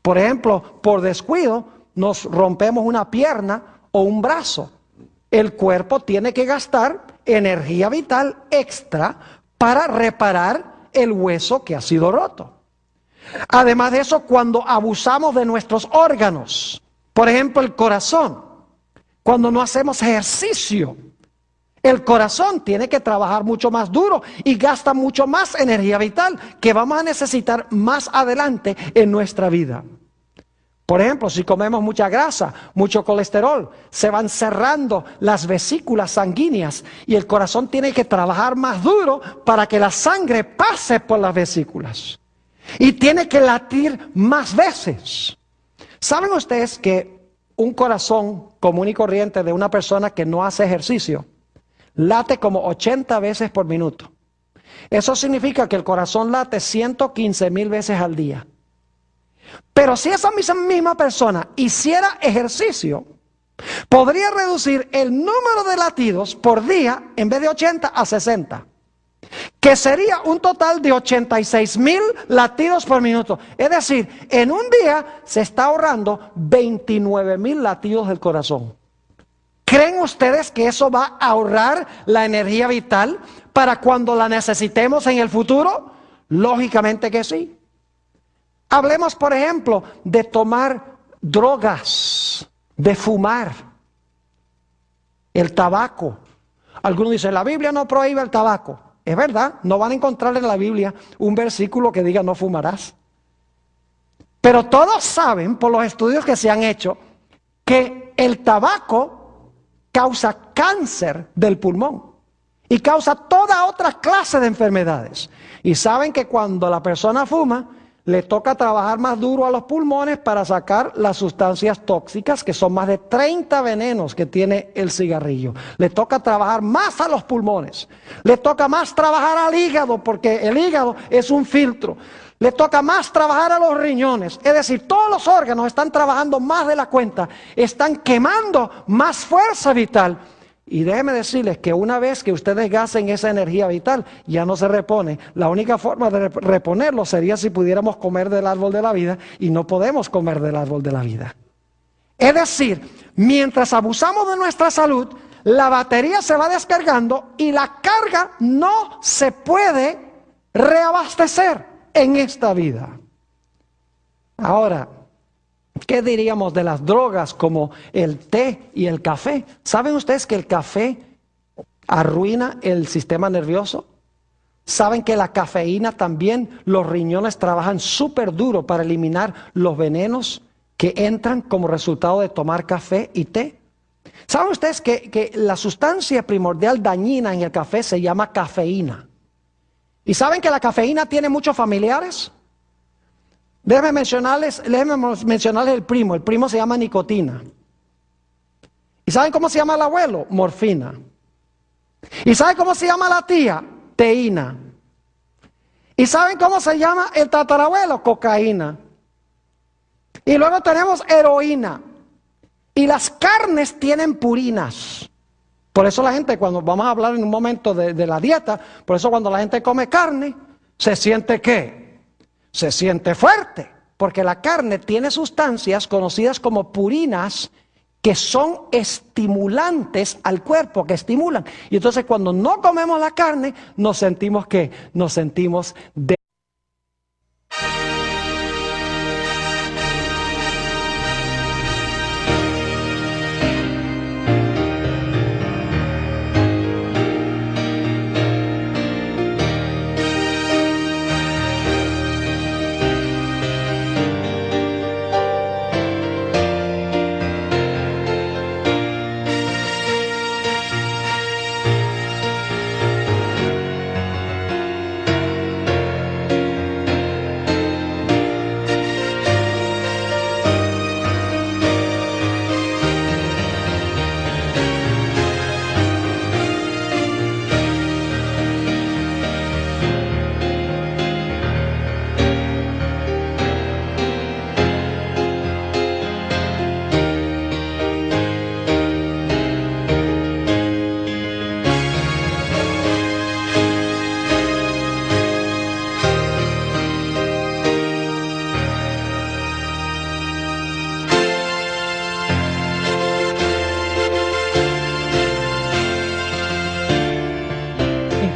Por ejemplo, por descuido nos rompemos una pierna o un brazo. El cuerpo tiene que gastar energía vital extra para reparar el hueso que ha sido roto. Además de eso, cuando abusamos de nuestros órganos, por ejemplo el corazón, cuando no hacemos ejercicio, el corazón tiene que trabajar mucho más duro y gasta mucho más energía vital que vamos a necesitar más adelante en nuestra vida. Por ejemplo, si comemos mucha grasa, mucho colesterol, se van cerrando las vesículas sanguíneas y el corazón tiene que trabajar más duro para que la sangre pase por las vesículas. Y tiene que latir más veces. ¿Saben ustedes que un corazón común y corriente de una persona que no hace ejercicio late como 80 veces por minuto? Eso significa que el corazón late 115,000 veces al día. Pero si esa misma persona hiciera ejercicio, podría reducir el número de latidos por día en vez de 80 a 60. Que sería un total de 86,000 latidos por minuto. Es decir, en un día se está ahorrando 29,000 latidos del corazón. ¿Creen ustedes que eso va a ahorrar la energía vital para cuando la necesitemos en el futuro? Lógicamente que sí. Hablemos, por ejemplo, de tomar drogas, de fumar, el tabaco. Algunos dicen, la Biblia no prohíbe el tabaco. Es verdad, no van a encontrar en la Biblia un versículo que diga no fumarás. Pero todos saben, por los estudios que se han hecho, que el tabaco causa cáncer del pulmón y causa toda otra clase de enfermedades. Y saben que cuando la persona fuma, le toca trabajar más duro a los pulmones para sacar las sustancias tóxicas, que son más de 30 venenos que tiene el cigarrillo. Le toca trabajar más a los pulmones. Le toca más trabajar al hígado, porque el hígado es un filtro. Le toca más trabajar a los riñones. Es decir, todos los órganos están trabajando más de la cuenta. Están quemando más fuerza vital. Y déjenme decirles que una vez que ustedes gasten esa energía vital, ya no se repone. La única forma de reponerlo sería si pudiéramos comer del árbol de la vida, y no podemos comer del árbol de la vida. Es decir, mientras abusamos de nuestra salud, la batería se va descargando y la carga no se puede reabastecer en esta vida. Ahora, ¿qué diríamos de las drogas como el té y el café? ¿Saben ustedes que el café arruina el sistema nervioso? ¿Saben que la cafeína también, los riñones trabajan súper duro para eliminar los venenos que entran como resultado de tomar café y té. ¿Saben ustedes que la sustancia primordial dañina en el café se llama cafeína? ¿Y saben que la cafeína tiene muchos familiares? Déjenme mencionarles el primo. El primo se llama nicotina. ¿Y saben cómo se llama el abuelo? Morfina. ¿Y saben cómo se llama la tía? Teína. ¿Y saben cómo se llama el tatarabuelo? Cocaína. Y luego tenemos heroína. Y las carnes tienen purinas. Por eso la gente, cuando vamos a hablar en un momento de la dieta, por eso cuando la gente come carne, se siente ¿qué? Se siente fuerte. Porque la carne tiene sustancias conocidas como purinas que son estimulantes al cuerpo, que estimulan. Y entonces cuando no comemos la carne, nos sentimos ¿qué? Nos sentimos de...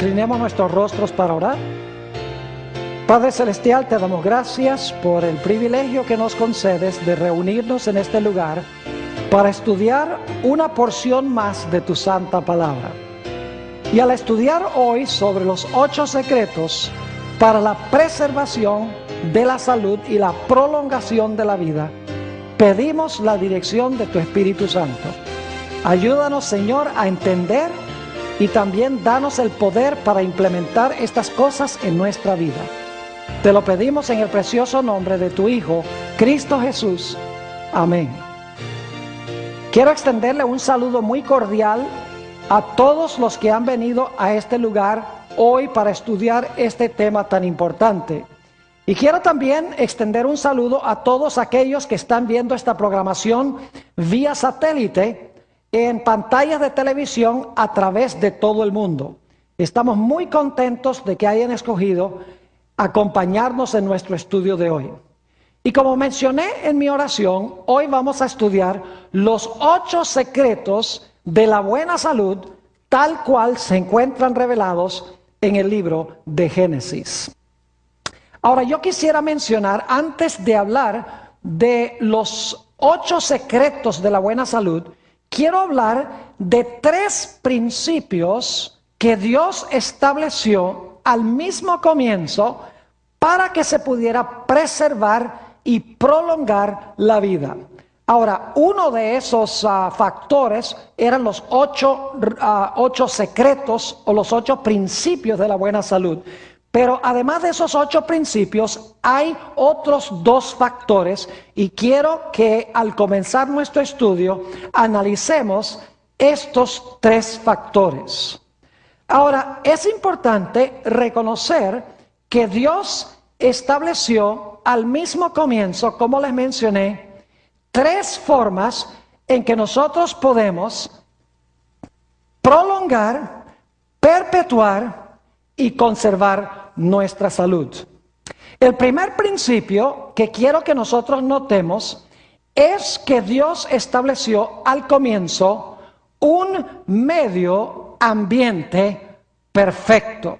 Inclinemos nuestros rostros para orar. Padre Celestial, te damos gracias por el privilegio que nos concedes de reunirnos en este lugar para estudiar una porción más de tu santa palabra. Y al estudiar hoy sobre los 8 secretos para la preservación de la salud y la prolongación de la vida, pedimos la dirección de tu Espíritu Santo. Ayúdanos, Señor, a entender y también danos el poder para implementar estas cosas en nuestra vida. Te lo pedimos en el precioso nombre de tu Hijo, Cristo Jesús. Amén. Quiero extenderle un saludo muy cordial a todos los que han venido a este lugar hoy para estudiar este tema tan importante. Y quiero también extender un saludo a todos aquellos que están viendo esta programación vía satélite en pantallas de televisión a través de todo el mundo. Estamos muy contentos de que hayan escogido acompañarnos en nuestro estudio de hoy. Y como mencioné en mi oración, hoy vamos a estudiar los 8 secretos de la buena salud, tal cual se encuentran revelados en el libro de Génesis. Ahora, yo quisiera mencionar, antes de hablar de los 8 secretos de la buena salud, quiero hablar de 3 principios que Dios estableció al mismo comienzo para que se pudiera preservar y prolongar la vida. Ahora, uno de esos factores eran los 8 secretos o los 8 principios de la buena salud. Pero además de esos 8 principios, hay otros 2 factores y quiero que al comenzar nuestro estudio analicemos estos 3 factores. Ahora, es importante reconocer que Dios estableció al mismo comienzo, como les mencioné, 3 formas en que nosotros podemos prolongar, perpetuar y conservar nuestra salud. El primer principio que quiero que nosotros notemos es que Dios estableció al comienzo un medio ambiente perfecto.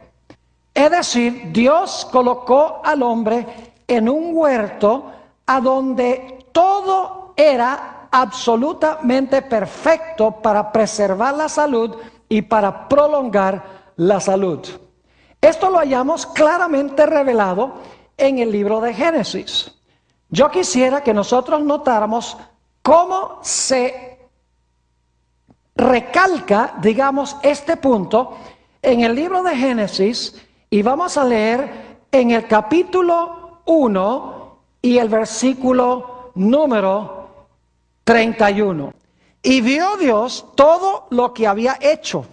Es decir, Dios colocó al hombre en un huerto a donde todo era absolutamente perfecto para preservar la salud y para prolongar la salud. Esto lo hallamos claramente revelado en el libro de Génesis. yo quisiera que nosotros notáramos cómo se recalca, digamos, este punto en el libro de Génesis, y vamos a leer en el capítulo 1 y el versículo número 31. Y vio Dios todo lo que había hecho,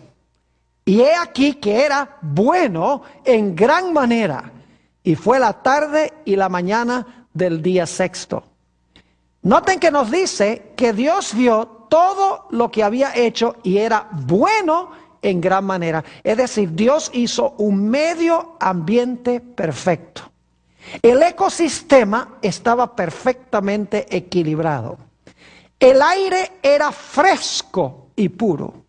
y he aquí que era bueno en gran manera, y fue la tarde y la mañana del día sexto. Noten que nos dice que Dios vio todo lo que había hecho y era bueno en gran manera. Es decir, Dios hizo un medio ambiente perfecto. El ecosistema estaba perfectamente equilibrado. El aire era fresco y puro.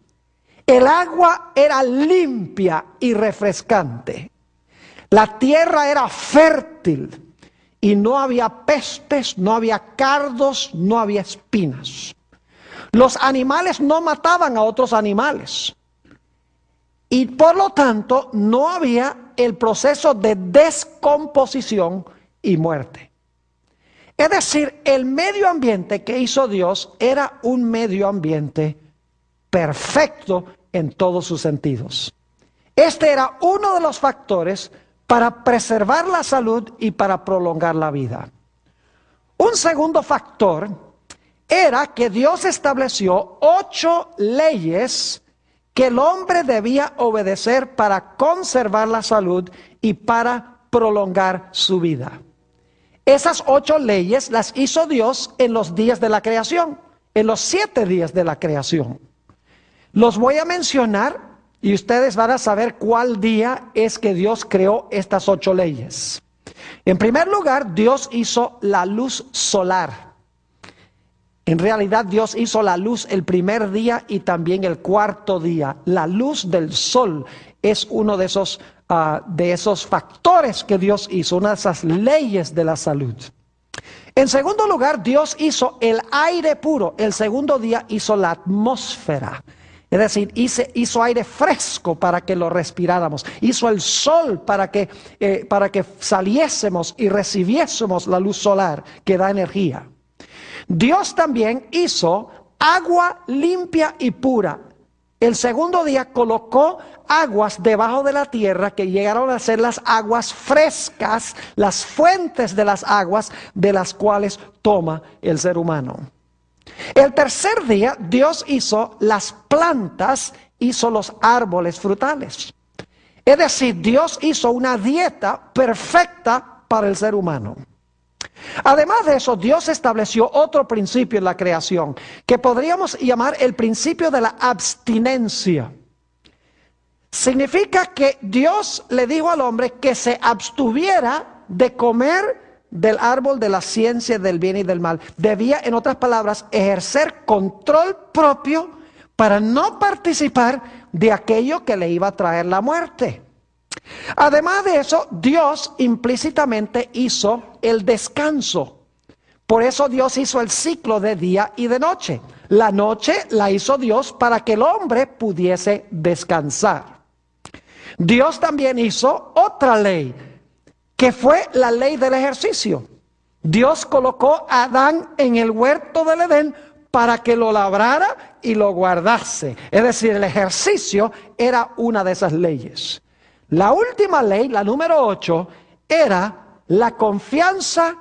El agua era limpia y refrescante. La tierra era fértil. Y no había pestes, no había cardos, no había espinas. Los animales no mataban a otros animales. Y por lo tanto no había el proceso de descomposición y muerte. Es decir, el medio ambiente que hizo Dios era un medio ambiente perfecto en todos sus sentidos. Este era uno de los factores para preservar la salud y para prolongar la vida. Un segundo factor era que Dios estableció 8 leyes que el hombre debía obedecer para conservar la salud y para prolongar su vida. Esas 8 leyes las hizo Dios en los días de la creación, en los 7 días de la creación. Los voy a mencionar y ustedes van a saber cuál día es que Dios creó estas 8 leyes. En primer lugar, Dios hizo la luz solar. En realidad, Dios hizo la luz el primer día y también el cuarto día. La luz del sol es uno de esos factores que Dios hizo, una de esas leyes de la salud. En segundo lugar, Dios hizo el aire puro. El segundo día hizo la atmósfera. Es decir, hizo aire fresco para que lo respiráramos. Hizo el sol para que saliésemos y recibiésemos la luz solar que da energía. Dios también hizo agua limpia y pura. El segundo día colocó aguas debajo de la tierra que llegaron a ser las aguas frescas, las fuentes de las aguas de las cuales toma el ser humano. El tercer día Dios hizo las plantas, hizo los árboles frutales. Es decir, Dios hizo una dieta perfecta para el ser humano. Además de eso, Dios estableció otro principio en la creación, que podríamos llamar el principio de la abstinencia. Significa que Dios le dijo al hombre que se abstuviera de comer del árbol de la ciencia del bien y del mal. Debía, en otras palabras, ejercer control propio para no participar de aquello que le iba a traer la muerte. Además de eso, Dios implícitamente hizo el descanso. Por eso Dios hizo el ciclo de día y de noche. La noche la hizo Dios para que el hombre pudiese descansar. Dios también hizo otra ley, que fue la ley del ejercicio. Dios colocó a Adán en el huerto del Edén para que lo labrara y lo guardase. Es decir, el ejercicio era una de esas leyes. La última ley, la número 8, era la confianza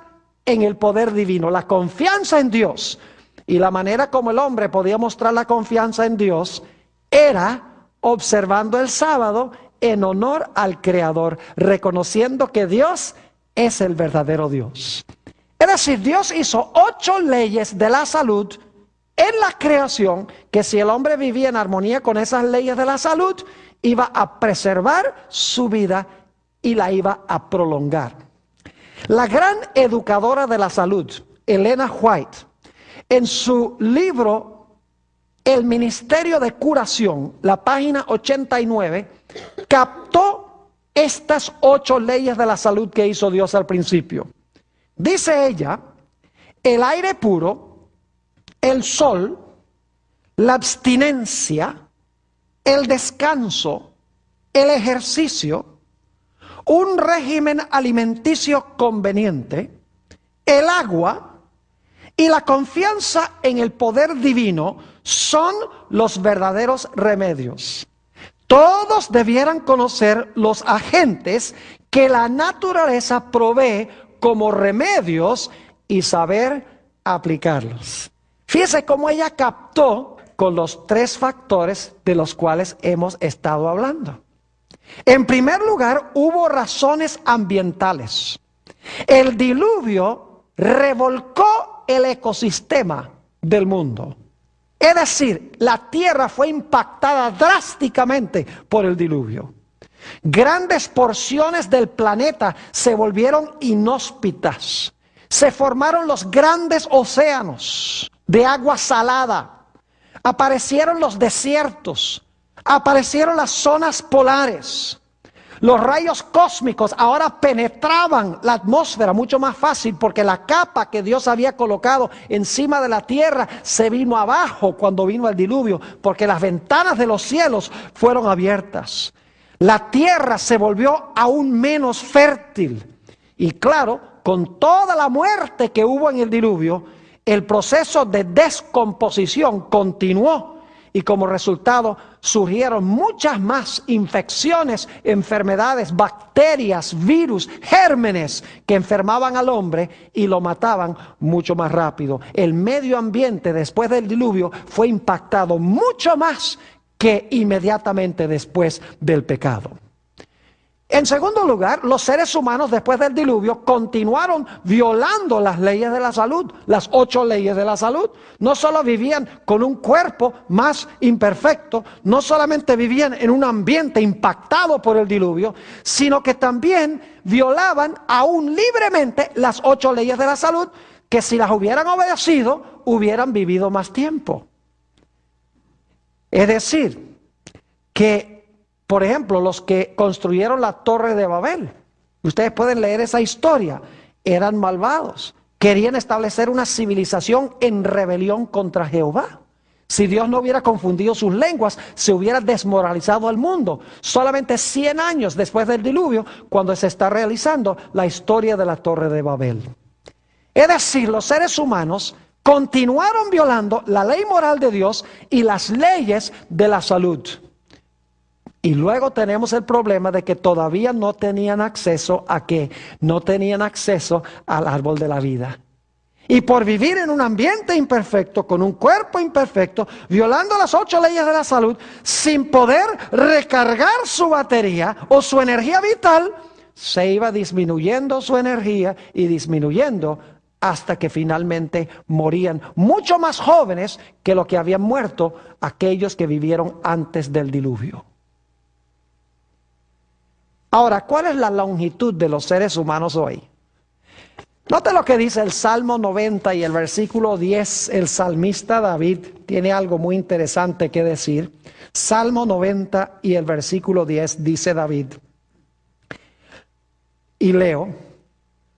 en el poder divino, la confianza en Dios. Y la manera como el hombre podía mostrar la confianza en Dios era observando el sábado en honor al Creador, reconociendo que Dios es el verdadero Dios. Es decir, Dios hizo 8 leyes de la salud en la creación, que si el hombre vivía en armonía con esas leyes de la salud, iba a preservar su vida y la iba a prolongar. La gran educadora de la salud, Elena White, en su libro El Ministerio de Curación, la página 89, captó estas 8 leyes de la salud que hizo Dios al principio. Dice ella, el aire puro, el sol, la abstinencia, el descanso, el ejercicio, un régimen alimenticio conveniente, el agua y la confianza en el poder divino son los verdaderos remedios. Todos debieran conocer los agentes que la naturaleza provee como remedios y saber aplicarlos. Fíjese cómo ella captó con los tres factores de los cuales hemos estado hablando. En primer lugar, hubo razones ambientales. El diluvio revolcó el ecosistema del mundo. Es decir, la tierra fue impactada drásticamente por el diluvio. Grandes porciones del planeta se volvieron inhóspitas. Se formaron los grandes océanos de agua salada. Aparecieron los desiertos. Aparecieron las zonas polares. Los rayos cósmicos ahora penetraban la atmósfera mucho más fácil porque la capa que Dios había colocado encima de la tierra se vino abajo cuando vino el diluvio, porque las ventanas de los cielos fueron abiertas. La tierra se volvió aún menos fértil. Y claro, con toda la muerte que hubo en el diluvio, el proceso de descomposición continuó. Y como resultado surgieron muchas más infecciones, enfermedades, bacterias, virus, gérmenes que enfermaban al hombre y lo mataban mucho más rápido. El medio ambiente después del diluvio fue impactado mucho más que inmediatamente después del pecado. En segundo lugar, los seres humanos después del diluvio continuaron violando las leyes de la salud, las 8 leyes de la salud. No solo vivían con un cuerpo más imperfecto, no solamente vivían en un ambiente impactado por el diluvio, sino que también violaban aún libremente las 8 leyes de la salud, que si las hubieran obedecido, hubieran vivido más tiempo. Es decir, que por ejemplo, los que construyeron la Torre de Babel, ustedes pueden leer esa historia, eran malvados, querían establecer una civilización en rebelión contra Jehová. Si Dios no hubiera confundido sus lenguas, se hubiera desmoralizado al mundo. Solamente 100 años después del diluvio, cuando se está realizando la historia de la Torre de Babel. Es decir, los seres humanos continuaron violando la ley moral de Dios y las leyes de la salud. Y luego tenemos el problema de que todavía no tenían acceso a ¿qué? No tenían acceso al árbol de la vida. Y por vivir en un ambiente imperfecto, con un cuerpo imperfecto, violando las 8 leyes de la salud, sin poder recargar su batería o su energía vital, se iba disminuyendo su energía y disminuyendo hasta que finalmente morían mucho más jóvenes que lo que habían muerto aquellos que vivieron antes del diluvio. Ahora, ¿cuál es la longitud de los seres humanos hoy? Note lo que dice el Salmo 90 y el versículo 10. El salmista David tiene algo muy interesante que decir. Salmo 90 y el versículo 10 dice David, y leo: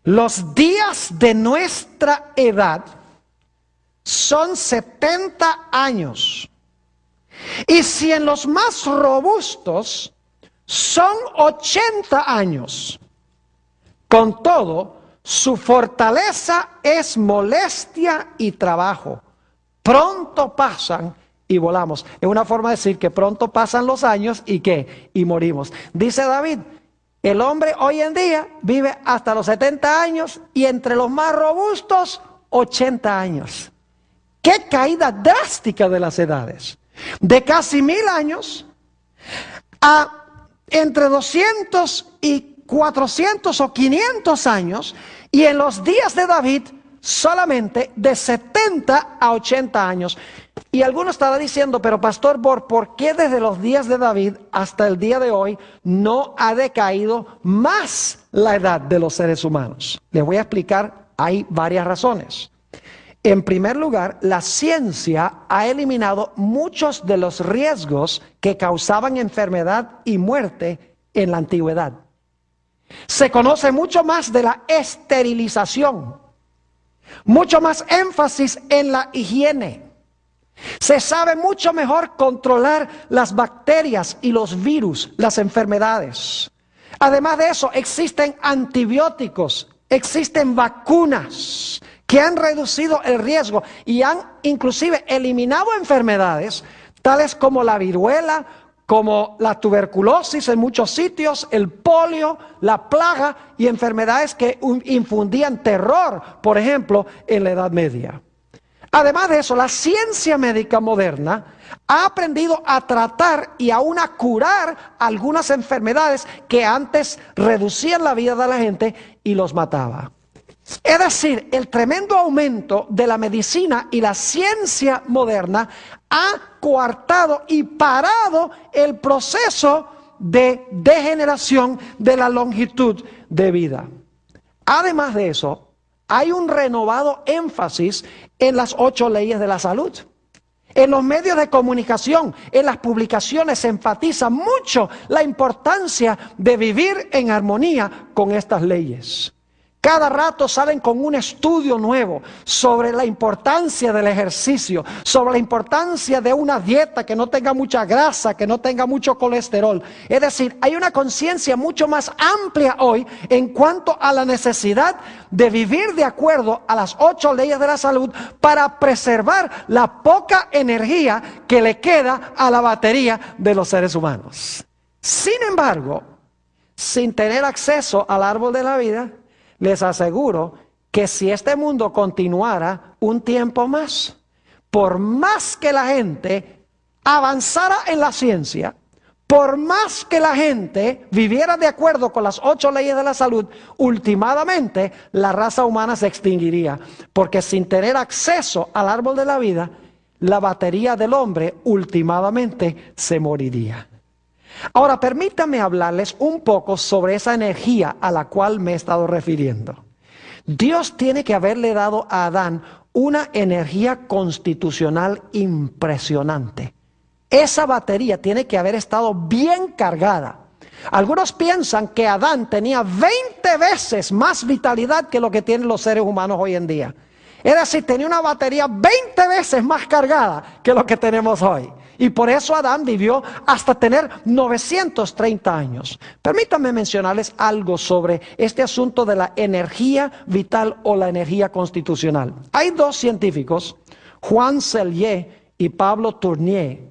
los días de nuestra edad son 70 años, y si en los más robustos son 80 años. Con todo, su fortaleza es molestia y trabajo. Pronto pasan y volamos. Es una forma de decir que pronto pasan los años y ¿qué? Y morimos. Dice David, el hombre hoy en día vive hasta los 70 años y entre los más robustos 80 años. ¡Qué caída drástica de las edades! De casi 1000 años a entre 200 y 400 o 500 años, y en los días de David solamente de 70 a 80 años. Y alguno estará diciendo, pero Pastor Bor, ¿por qué desde los días de David hasta el día de hoy no ha decaído más la edad de los seres humanos? Les voy a explicar, hay varias razones. En primer lugar, la ciencia ha eliminado muchos de los riesgos que causaban enfermedad y muerte en la antigüedad. Se conoce mucho más de la esterilización, mucho más énfasis en la higiene. Se sabe mucho mejor controlar las bacterias y los virus, las enfermedades. Además de eso, existen antibióticos existen vacunas que han reducido el riesgo y han inclusive eliminado enfermedades tales como la viruela, como la tuberculosis en muchos sitios, el polio, la plaga y enfermedades que infundían terror, por ejemplo, en la Edad Media. Además de eso, la ciencia médica moderna ha aprendido a tratar y aún a curar algunas enfermedades que antes reducían la vida de la gente y los mataba. Es decir, el tremendo aumento de la medicina y la ciencia moderna ha coartado y parado el proceso de degeneración de la longitud de vida. Además de eso, hay un renovado énfasis en las 8 leyes de la salud. En los medios de comunicación, en las publicaciones, se enfatiza mucho la importancia de vivir en armonía con estas leyes. Cada rato salen con un estudio nuevo sobre la importancia del ejercicio, sobre la importancia de una dieta que no tenga mucha grasa, que no tenga mucho colesterol. Es decir, hay una conciencia mucho más amplia hoy en cuanto a la necesidad de vivir de acuerdo a las 8 leyes de la salud para preservar la poca energía que le queda a la batería de los seres humanos. Sin embargo, sin tener acceso al árbol de la vida, les aseguro que si este mundo continuara un tiempo más, por más que la gente avanzara en la ciencia, por más que la gente viviera de acuerdo con las 8 leyes de la salud, últimamente la raza humana se extinguiría. Porque sin tener acceso al árbol de la vida, la batería del hombre últimamente se moriría. Ahora, permítanme hablarles un poco sobre esa energía a la cual me he estado refiriendo. Dios tiene que haberle dado a Adán una energía constitucional impresionante. Esa batería tiene que haber estado bien cargada. Algunos piensan que Adán tenía 20 veces más vitalidad que lo que tienen los seres humanos hoy en día. Es decir, tenía una batería 20 veces más cargada que lo que tenemos hoy. Y por eso Adán vivió hasta tener 930 años. Permítanme mencionarles algo sobre este asunto de la energía vital o la energía constitucional. Hay 2 científicos, Juan Cellier y Pablo Tournier,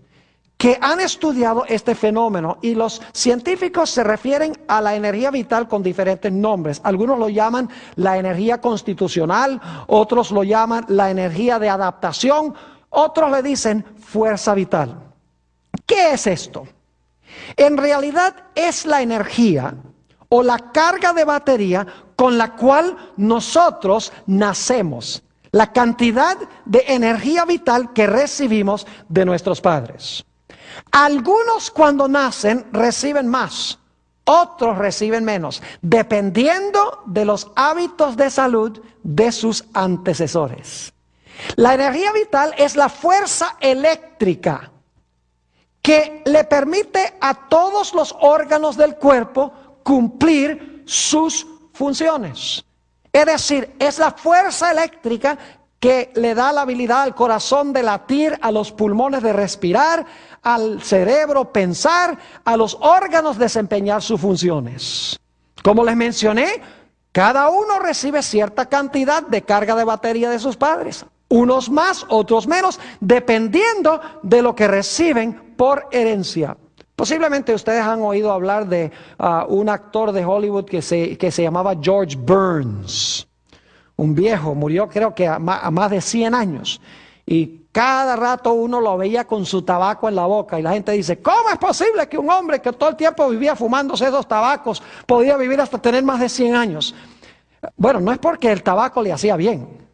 que han estudiado este fenómeno, y los científicos se refieren a la energía vital con diferentes nombres. Algunos lo llaman la energía constitucional, otros lo llaman la energía de adaptación, otros le dicen fuerza vital. ¿Qué es esto? En realidad es la energía o la carga de batería con la cual nosotros nacemos. La cantidad de energía vital que recibimos de nuestros padres. Algunos cuando nacen reciben más, otros reciben menos, dependiendo de los hábitos de salud de sus antecesores. La energía vital es la fuerza eléctrica que le permite a todos los órganos del cuerpo cumplir sus funciones. Es decir, es la fuerza eléctrica que le da la habilidad al corazón de latir, a los pulmones de respirar, al cerebro pensar, a los órganos desempeñar sus funciones. Como les mencioné, cada uno recibe cierta cantidad de carga de batería de sus padres. Unos más, otros menos, dependiendo de lo que reciben por herencia. Posiblemente ustedes han oído hablar de un actor de Hollywood que se llamaba George Burns. Un viejo, murió creo que a más de 100 años. Y cada rato uno lo veía con su tabaco en la boca. Y la gente dice, ¿cómo es posible que un hombre que todo el tiempo vivía fumándose esos tabacos podía vivir hasta tener más de 100 años? Bueno, no es porque el tabaco le hacía bien,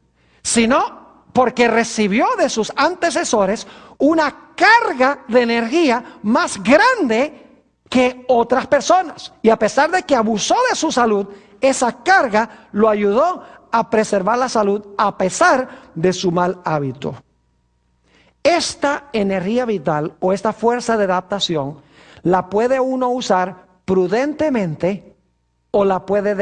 sino porque recibió de sus antecesores una carga de energía más grande que otras personas. Y a pesar de que abusó de su salud, esa carga lo ayudó a preservar la salud a pesar de su mal hábito. Esta energía vital o esta fuerza de adaptación la puede uno usar prudentemente o la puede